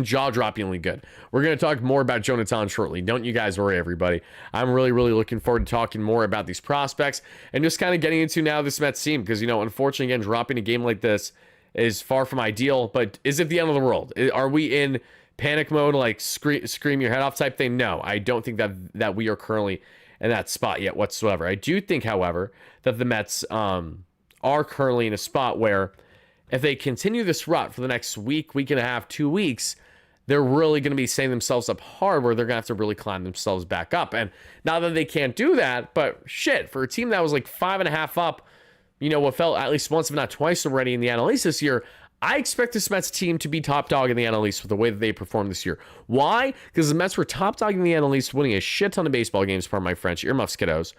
jaw-droppingly good. We're going to talk more about Jonathan shortly. Don't you guys worry, everybody. I'm really, really looking forward to talking more about these prospects and just kind of getting into now this Mets team because, unfortunately, again, dropping a game like this is far from ideal, but is it the end of the world? Are we in panic mode, like scream your head off type thing? No, I don't think that we are currently in that spot yet whatsoever. I do think, however, that the Mets are currently in a spot where if they continue this rut for the next week and a half, 2 weeks, they're really going to be setting themselves up hard where they're going to have to really climb themselves back up. And not that they can't do that, but shit, for a team that was like 5.5 up, what felt at least once, if not twice already in the NL East this year, I expect this Mets team to be top dog in the NL East with the way that they performed this year. Why? Because the Mets were top dog in the NL East, winning a shit ton of baseball games, pardon my French, earmuffs, kiddos,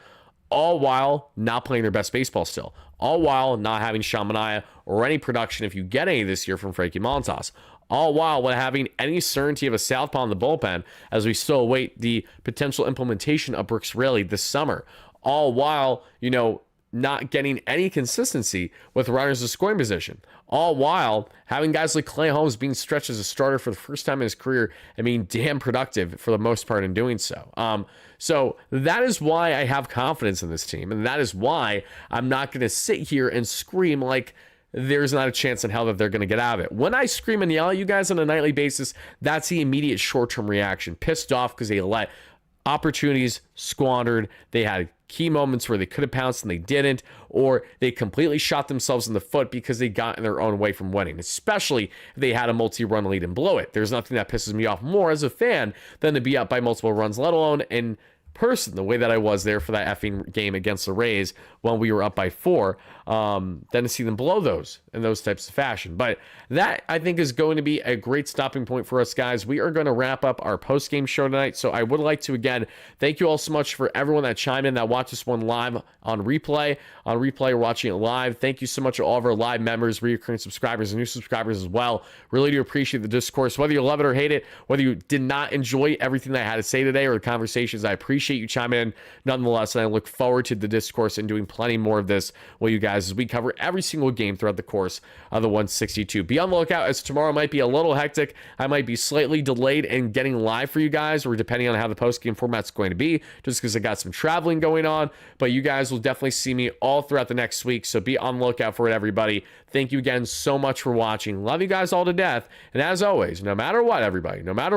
all while not playing their best baseball still. All while not having Sean Manaea or any production, if you get any this year, from Frankie Montas. All while without having any certainty of a southpaw in the bullpen as we still await the potential implementation of Brooks Raley this summer. All while, not getting any consistency with runners in scoring position. All while having guys like Clay Holmes being stretched as a starter for the first time in his career and being damn productive for the most part in doing so. So that is why I have confidence in this team. And that is why I'm not going to sit here and scream like there's not a chance in hell that they're going to get out of it. When I scream and yell at you guys on a nightly basis, that's the immediate short-term reaction. Pissed off because they let opportunities squandered. They had key moments where they could have pounced and they didn't, or they completely shot themselves in the foot because they got in their own way from winning, especially if they had a multi-run lead and blow it. There's nothing that pisses me off more as a fan than to be up by multiple runs, let alone in Pearson the way that I was there for that effing game against the Rays when we were up by 4, than to see them blow those in those types of fashion. But that, I think, is going to be a great stopping point for us, guys. We are going to wrap up our post-game show tonight, so I would like to, again, thank you all so much for everyone that chimed in, that watched this one live on replay. On replay, we're watching it live. Thank you so much to all of our live members, recurring subscribers, and new subscribers as well. Really do appreciate the discourse. Whether you love it or hate it, whether you did not enjoy everything that I had to say today or the conversations, I appreciate you chiming in nonetheless, and I look forward to the discourse and doing plenty more of this with you guys as we cover every single game throughout the course of the 162. Be on the lookout, as tomorrow might be a little hectic. I might be slightly delayed in getting live for you guys, or depending on how the post-game format's going to be, just because I got some traveling going on. But you guys will definitely see me all throughout the next week, so be on the lookout for it, everybody. Thank you again so much for watching. Love you guys all to death. And as always, no matter what, everybody, no matter